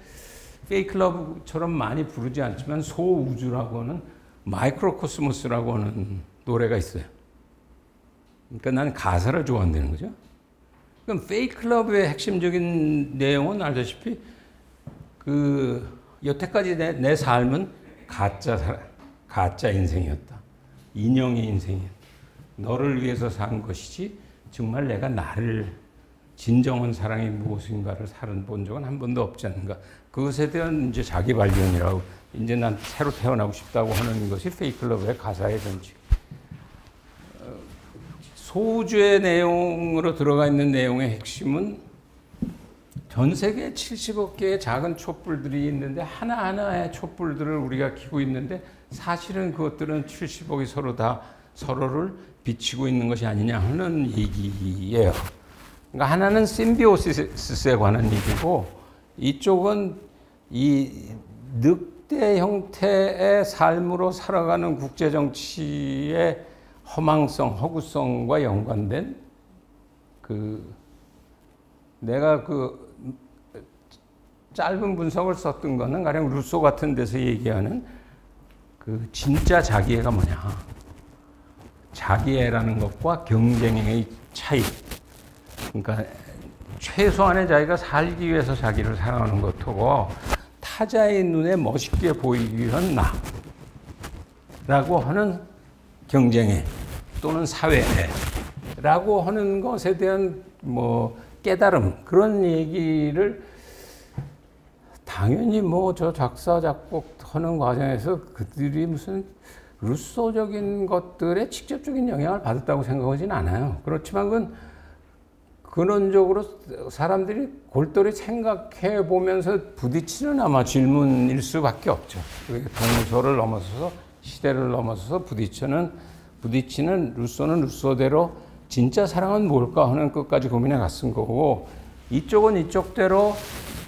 페이크 러브처럼 많이 부르지 않지만 소우주라고 하는 마이크로코스모스라고 하는 노래가 있어요. 그러니까 나는 가사를 좋아한다는 거죠. 그럼 페이크 러브의 핵심적인 내용은 알다시피 그 여태까지 내 삶은 가짜 인생이었다. 인형의 인생이었다. 너를 위해서 산 것이지 정말 내가 나를 진정한 사랑이 무엇인가를 살아본 적은 한 번도 없지 않는가. 그것에 대한 이제 자기 발견이라고 이제 난 새로 태어나고 싶다고 하는 것이 페이크 러브의 가사의 전체. 소우주의 내용으로 들어가 있는 내용의 핵심은 전 세계에 70억 개의 작은 촛불들이 있는데 하나하나의 촛불들을 우리가 켜고 있는데 사실은 그것들은 70억이 서로를 비치고 있는 것이 아니냐 하는 얘기예요. 그러니까 하나는 심비오시스에 관한 얘기고 이쪽은 이 늑대 형태의 삶으로 살아가는 국제정치의 허망성, 허구성과 연관된 내가 그 짧은 분석을 썼던 거는 가령 루소 같은 데서 얘기하는 그 진짜 자기애가 뭐냐. 자기애라는 것과 경쟁의 차이. 그러니까 최소한의 자기가 살기 위해서 자기를 사랑하는 것하고 타자의 눈에 멋있게 보이기 위한 나라고 하는 경쟁애 또는 사회애라고 하는 것에 대한 뭐 깨달음 그런 얘기를 당연히 뭐 저 작사 작곡 하는 과정에서 그들이 무슨 루소적인 것들에 직접적인 영향을 받았다고 생각하지는 않아요. 그렇지만 그건 근원적으로 사람들이 골똘히 생각해 보면서 부딪히는 아마 질문일 수밖에 없죠. 동서를 넘어서서 시대를 넘어서서 부딪히는 루소는 루소대로 진짜 사랑은 뭘까 하는 끝까지 고민해 갔은 거고 이쪽은 이쪽대로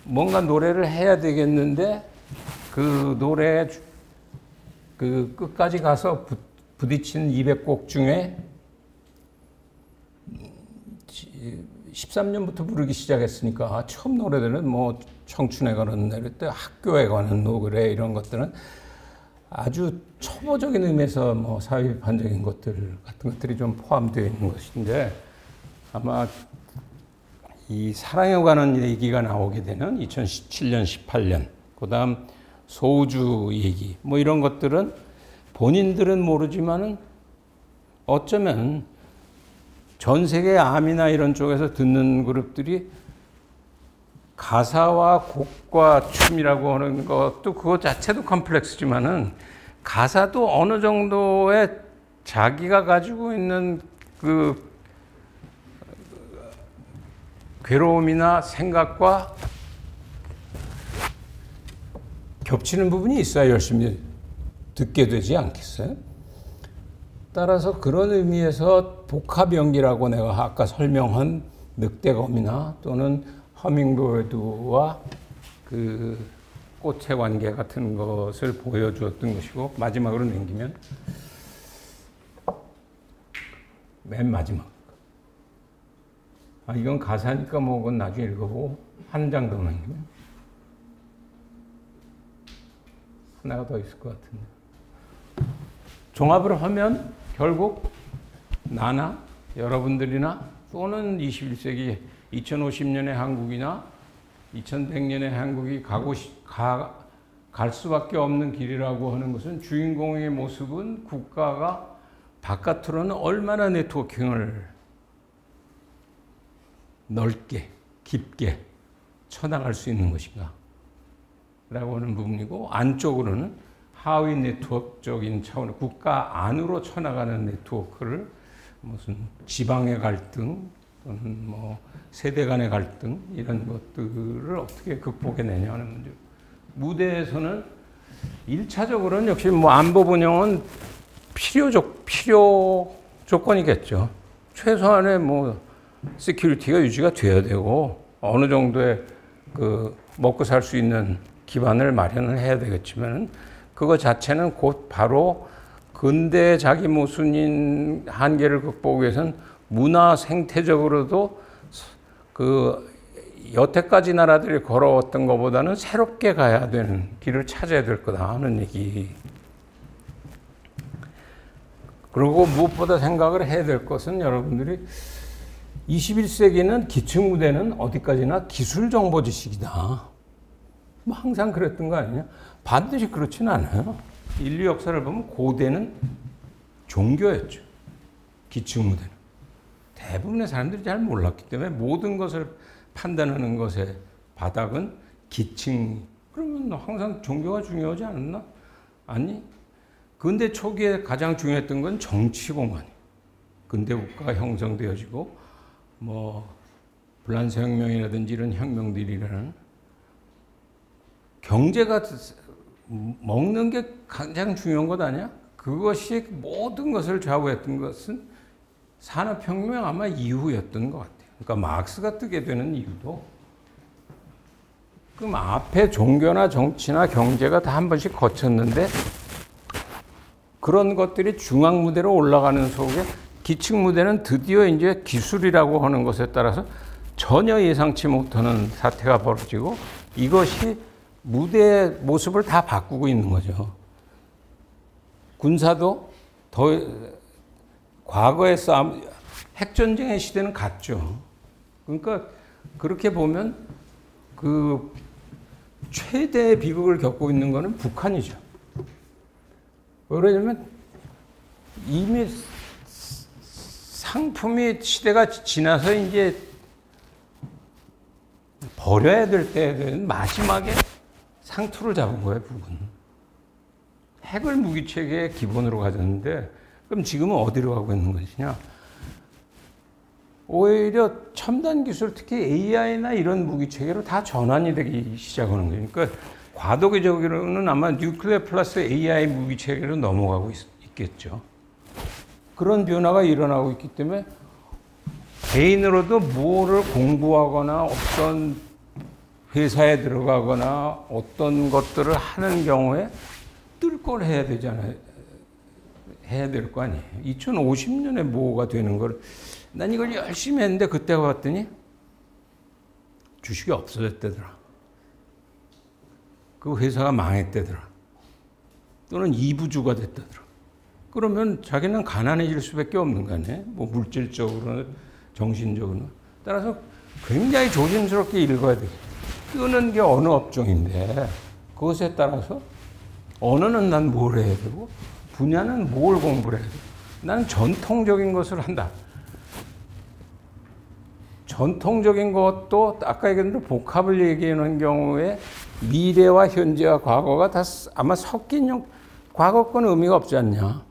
뭔가 노래를 해야 되겠는데 그 노래 그 끝까지 가서 부딪히는 200곡 중에 13년부터 부르기 시작했으니까 처음 노래들은 뭐 청춘에 관한 노래, 때 학교에 관한 노래 이런 것들은 아주 초보적인 의미에서 뭐 사회 비판적인 것들 같은 것들이 좀 포함되어 있는 것인데 아마 이 사랑에 관한 얘기가 나오게 되는 2017년, 18년, 그 다음 소우주 얘기, 뭐 이런 것들은 본인들은 모르지만은 어쩌면 전 세계 암이나 이런 쪽에서 듣는 그룹들이 가사와 곡과 춤이라고 하는 것도 그것 자체도 컴플렉스지만은 가사도 어느 정도의 자기가 가지고 있는 그 괴로움이나 생각과 겹치는 부분이 있어야 열심히 듣게 되지 않겠어요? 따라서 그런 의미에서 복합연기라고 내가 아까 설명한 늑대검이나 또는 허밍버드와 그 꽃의 관계 같은 것을 보여주었던 것이고, 마지막으로 남기면 맨 마지막. 이건 가사니까 뭐 그건 나중에 읽어보고 한 장 더 남기면 하나가 더 있을 것 같은데. 종합을 하면 결국 나나 여러분들이나 또는 21세기 2050년의 한국이나 2100년의 한국이 갈 수밖에 없는 길이라고 하는 것은 주인공의 모습은 국가가 바깥으로는 얼마나 네트워킹을 넓게 깊게 쳐나갈 수 있는 것인가 라고 하는 부분이고, 안쪽으로는 하위 네트워크적인 차원의 국가 안으로 쳐나가는 네트워크를 무슨 지방의 갈등 또는 뭐 세대 간의 갈등 이런 것들을 어떻게 극복해내냐 하는 문제. 무대에서는 1차적으로는 역시 뭐 안보 분영은 필요 조건이겠죠. 최소한의 뭐 시큐리티가 유지가 돼야 되고 어느 정도의 그 먹고 살 수 있는 기반을 마련을 해야 되겠지만, 그거 자체는 곧 바로 근대 자기 모순인 한계를 극복하기 위해서는 문화 생태적으로도 그 여태까지 나라들이 걸어왔던 것보다는 새롭게 가야 되는 길을 찾아야 될 거다 하는 얘기. 그리고 무엇보다 생각을 해야 될 것은, 여러분들이 21세기는 기층 무대는 어디까지나 기술 정보 지식이다. 뭐 항상 그랬던 거 아니냐? 반드시 그렇지는 않아요. 인류 역사를 보면 고대는 종교였죠. 기층 무대는. 대부분의 사람들이 잘 몰랐기 때문에 모든 것을 판단하는 것의 바닥은 기층. 그러면 항상 종교가 중요하지 않았나? 아니. 근대 초기에 가장 중요했던 건 정치 공간이. 근대 국가가 형성되어지고 뭐 불란서 혁명이라든지 이런 혁명들이 일어나는, 경제가 먹는 게 가장 중요한 것 아니야? 그것이 모든 것을 좌우했던 것은 산업혁명 아마 이후였던 것 같아요. 그러니까 마크스가 뜨게 되는 이유도 그럼 앞에 종교나 정치나 경제가 다 한 번씩 거쳤는데, 그런 것들이 중앙 무대로 올라가는 속에 기층 무대는 드디어 이제 기술이라고 하는 것에 따라서 전혀 예상치 못하는 사태가 벌어지고, 이것이 무대의 모습을 다 바꾸고 있는 거죠. 군사도 더 과거의 싸움, 핵전쟁의 시대는 갔죠. 그러니까 그렇게 보면 그 최대의 비극을 겪고 있는 것은 북한이죠. 왜 그러냐면 이미 상품이 시대가 지나서 이제 버려야 될 때는 마지막에 상투를 잡은 거예요, 북은. 핵을 무기체계의 기본으로 가졌는데, 그럼 지금은 어디로 가고 있는 것이냐? 오히려 첨단 기술, 특히 AI나 이런 무기체계로 다 전환이 되기 시작하는 거예요. 그러니까 과도기적으로는 아마 뉴클리어 플러스 AI 무기체계로 넘어가고 있겠죠. 그런 변화가 일어나고 있기 때문에 개인으로도 뭐를 공부하거나 어떤 회사에 들어가거나 어떤 것들을 하는 경우에 뜰 걸 해야 되잖아요. 해야 될 거 아니에요. 2050년에 뭐가 되는 걸, 난 이걸 열심히 했는데 그때 봤더니 주식이 없어졌대더라. 그 회사가 망했대더라. 또는 이부주가 됐다더라. 그러면 자기는 가난해질 수밖에 없는 거 아니에요. 뭐 물질적으로 정신적으로는. 따라서 굉장히 조심스럽게 읽어야 돼. 뜨는 게 어느 업종인데 그것에 따라서 언어는 난 뭘 해야 되고 분야는 뭘 공부를 해야 되고 나는 전통적인 것을 한다. 전통적인 것도 아까 얘기했는데 복합을 얘기하는 경우에 미래와 현재와 과거가 다 아마 섞인 과거 건 의미가 없지 않냐.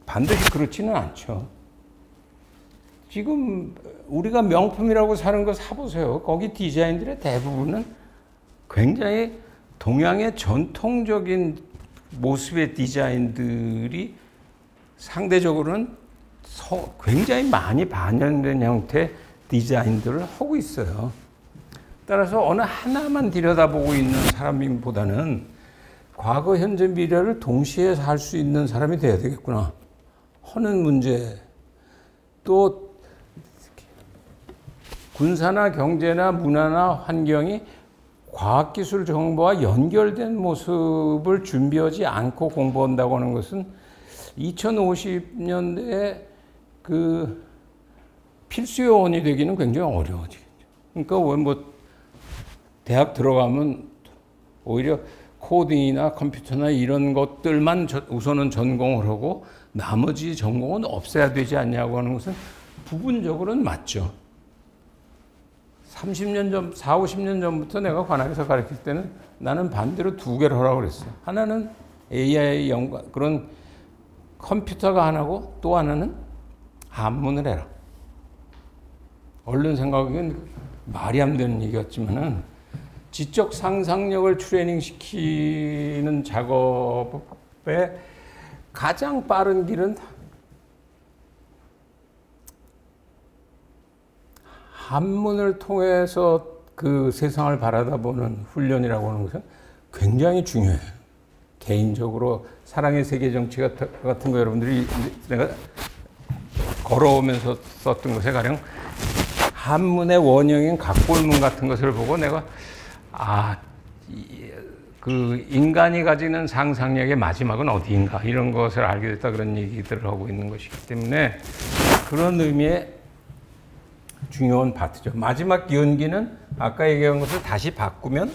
반드시 그렇지는 않죠. 지금 우리가 명품이라고 사는 거 사보세요. 거기 디자인들의 대부분은 굉장히 동양의 전통적인 모습의 디자인들이 상대적으로는 굉장히 많이 반영된 형태의 디자인들을 하고 있어요. 따라서 어느 하나만 들여다보고 있는 사람보다는 과거, 현재, 미래를 동시에 살 수 있는 사람이 돼야 되겠구나 하는 문제. 또 군사나 경제나 문화나 환경이 과학기술 정보와 연결된 모습을 준비하지 않고 공부한다고 하는 것은 2050년대에 그 필수 요원이 되기는 굉장히 어려워지겠죠. 그러니까 뭐 대학 들어가면 오히려 코딩이나 컴퓨터나 이런 것들만 우선은 전공을 하고 나머지 전공은 없애야 되지 않냐고 하는 것은 부분적으로는 맞죠. 30년 전, 50년 전부터 내가 관악에서 가르칠 때는 나는 반대로 두 개를 하라고 그랬어요. 하나는 AI 연관, 그런 컴퓨터가 하나고 또 하나는 한문을 해라. 얼른 생각하기엔 말이 안 되는 얘기 같지만은 지적 상상력을 트레이닝 시키는 작업에 가장 빠른 길은 한문을 통해서 그 세상을 바라다보는 훈련이라고 하는 것은 굉장히 중요해요. 개인적으로 사랑의 세계 정치 같은 거 여러분들이 내가 걸어오면서 썼던 것에 가령 한문의 원형인 각골문 같은 것을 보고 내가 그 인간이 가지는 상상력의 마지막은 어디인가 이런 것을 알게 됐다 그런 얘기들을 하고 있는 것이기 때문에 그런 의미의 중요한 파트죠. 마지막 연기는 아까 얘기한 것을 다시 바꾸면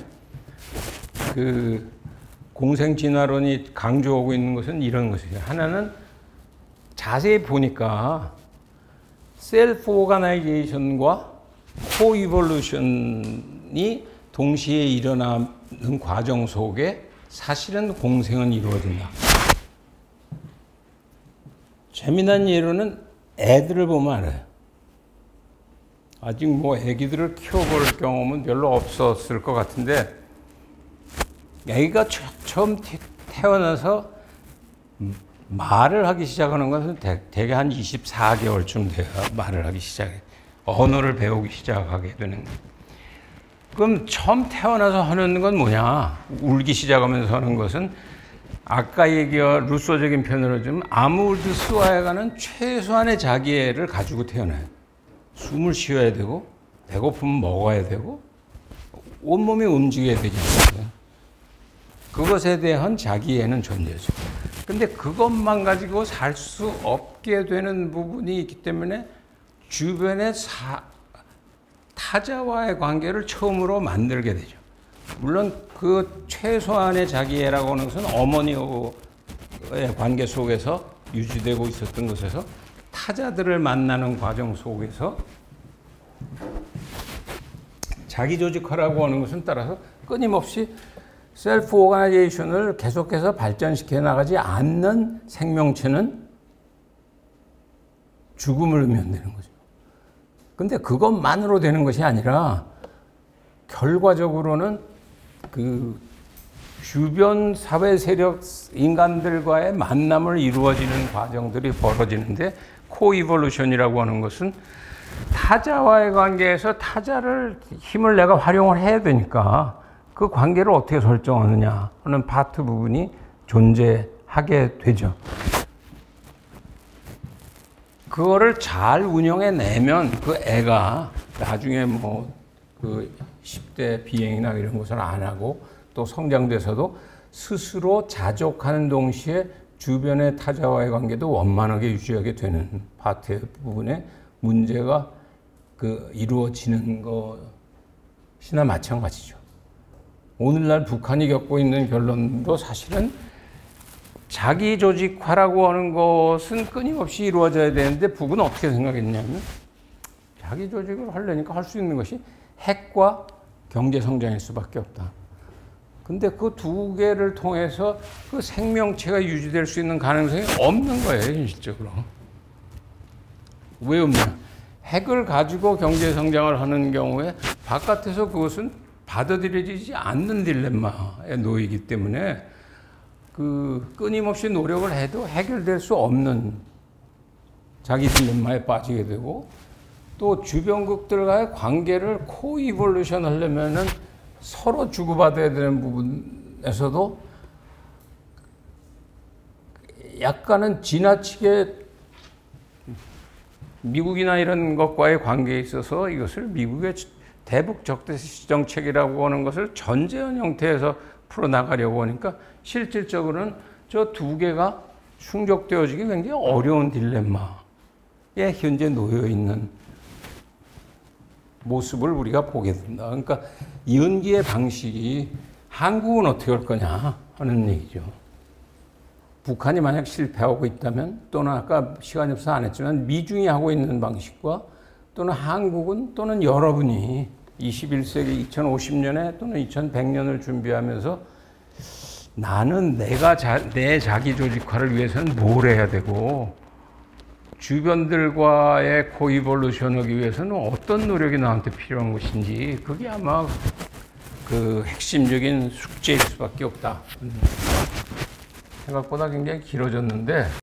그 공생진화론이 강조하고 있는 것은 이런 것이죠. 하나는 자세히 보니까 셀프 오가나이제이션과 코이볼루션이 동시에 일어나는 과정 속에 사실은 공생은 이루어진다. 재미난 예로는 애들을 보면 알아요. 아직 뭐 애기들을 키워볼 경험은 별로 없었을 것 같은데 애기가 처음 태어나서 말을 하기 시작하는 것은 대개 한 24개월쯤 돼야 말을 하기 시작해. 언어를 배우기 시작하게 되는 거예요. 그럼 처음 태어나서 하는 건 뭐냐? 울기 시작하면서 하는 것은 아까 얘기한 루소적인 표현으로 좀 아무르드 스와에가는 최소한의 자기애를 가지고 태어나요. 숨을 쉬어야 되고 배고프면 먹어야 되고 온몸이 움직여야 되지 않습니까? 그것에 대한 자기애는 존재죠. 근데 그것만 가지고 살 수 없게 되는 부분이 있기 때문에 주변의 타자와의 관계를 처음으로 만들게 되죠. 물론 그 최소한의 자기애라고 하는 것은 어머니와의 관계 속에서 유지되고 있었던 것에서 타자들을 만나는 과정 속에서 자기조직화라고 하는 것은 따라서 끊임없이 셀프 오가나이제이션을 계속해서 발전시켜 나가지 않는 생명체는 죽음을 의미한다는 거죠. 근데 그것만으로 되는 것이 아니라 결과적으로는 그 주변 사회 세력 인간들과의 만남을 이루어지는 과정들이 벌어지는데 코이볼루션이라고 하는 것은 타자와의 관계에서 타자를 힘을 내가 활용을 해야 되니까 그 관계를 어떻게 설정하느냐 하는 파트 부분이 존재하게 되죠. 그거를 잘 운영해내면 그 애가 나중에 뭐 그 10대 비행이나 이런 것을 안 하고 또 성장돼서도 스스로 자족하는 동시에 주변의 타자와의 관계도 원만하게 유지하게 되는 파트의 부분에 문제가 이루어지는 것이나 마찬가지죠. 오늘날 북한이 겪고 있는 결론도 사실은 자기 조직화라고 하는 것은 끊임없이 이루어져야 되는데 북은 어떻게 생각했냐면 자기 조직을 하려니까 할 수 있는 것이 핵과 경제 성장일 수밖에 없다. 근데 그 두 개를 통해서 그 생명체가 유지될 수 있는 가능성이 없는 거예요, 현실적으로. 왜 없냐? 핵을 가지고 경제 성장을 하는 경우에 바깥에서 그것은 받아들여지지 않는 딜레마에 놓이기 때문에 끊임없이 노력을 해도 해결될 수 없는 자기 딜레마에 빠지게 되고 또 주변국들과의 관계를 코이볼루션 하려면은 서로 주고받아야 되는 부분에서도 약간은 지나치게 미국이나 이런 것과의 관계에 있어서 이것을 미국의 대북 적대시 정책이라고 하는 것을 전제한 형태에서 풀어나가려고 하니까 실질적으로는 저 두 개가 충족되어지기 굉장히 어려운 딜레마에 현재 놓여 있는 모습을 우리가 보게 된다. 그러니까 연기의 방식이 한국은 어떻게 할 거냐 하는 얘기죠. 북한이 만약 실패하고 있다면 또는 아까 시간이 없어서 안 했지만 미중이 하고 있는 방식과 또는 한국은 또는 여러분이 21세기 2050년에 또는 2100년을 준비하면서 나는 내 자기 조직화를 위해서는 뭘 해야 되고 주변들과의 코이볼루션 하기 위해서는 어떤 노력이 나한테 필요한 것인지 그게 아마 그 핵심적인 숙제일 수밖에 없다. 생각보다 굉장히 길어졌는데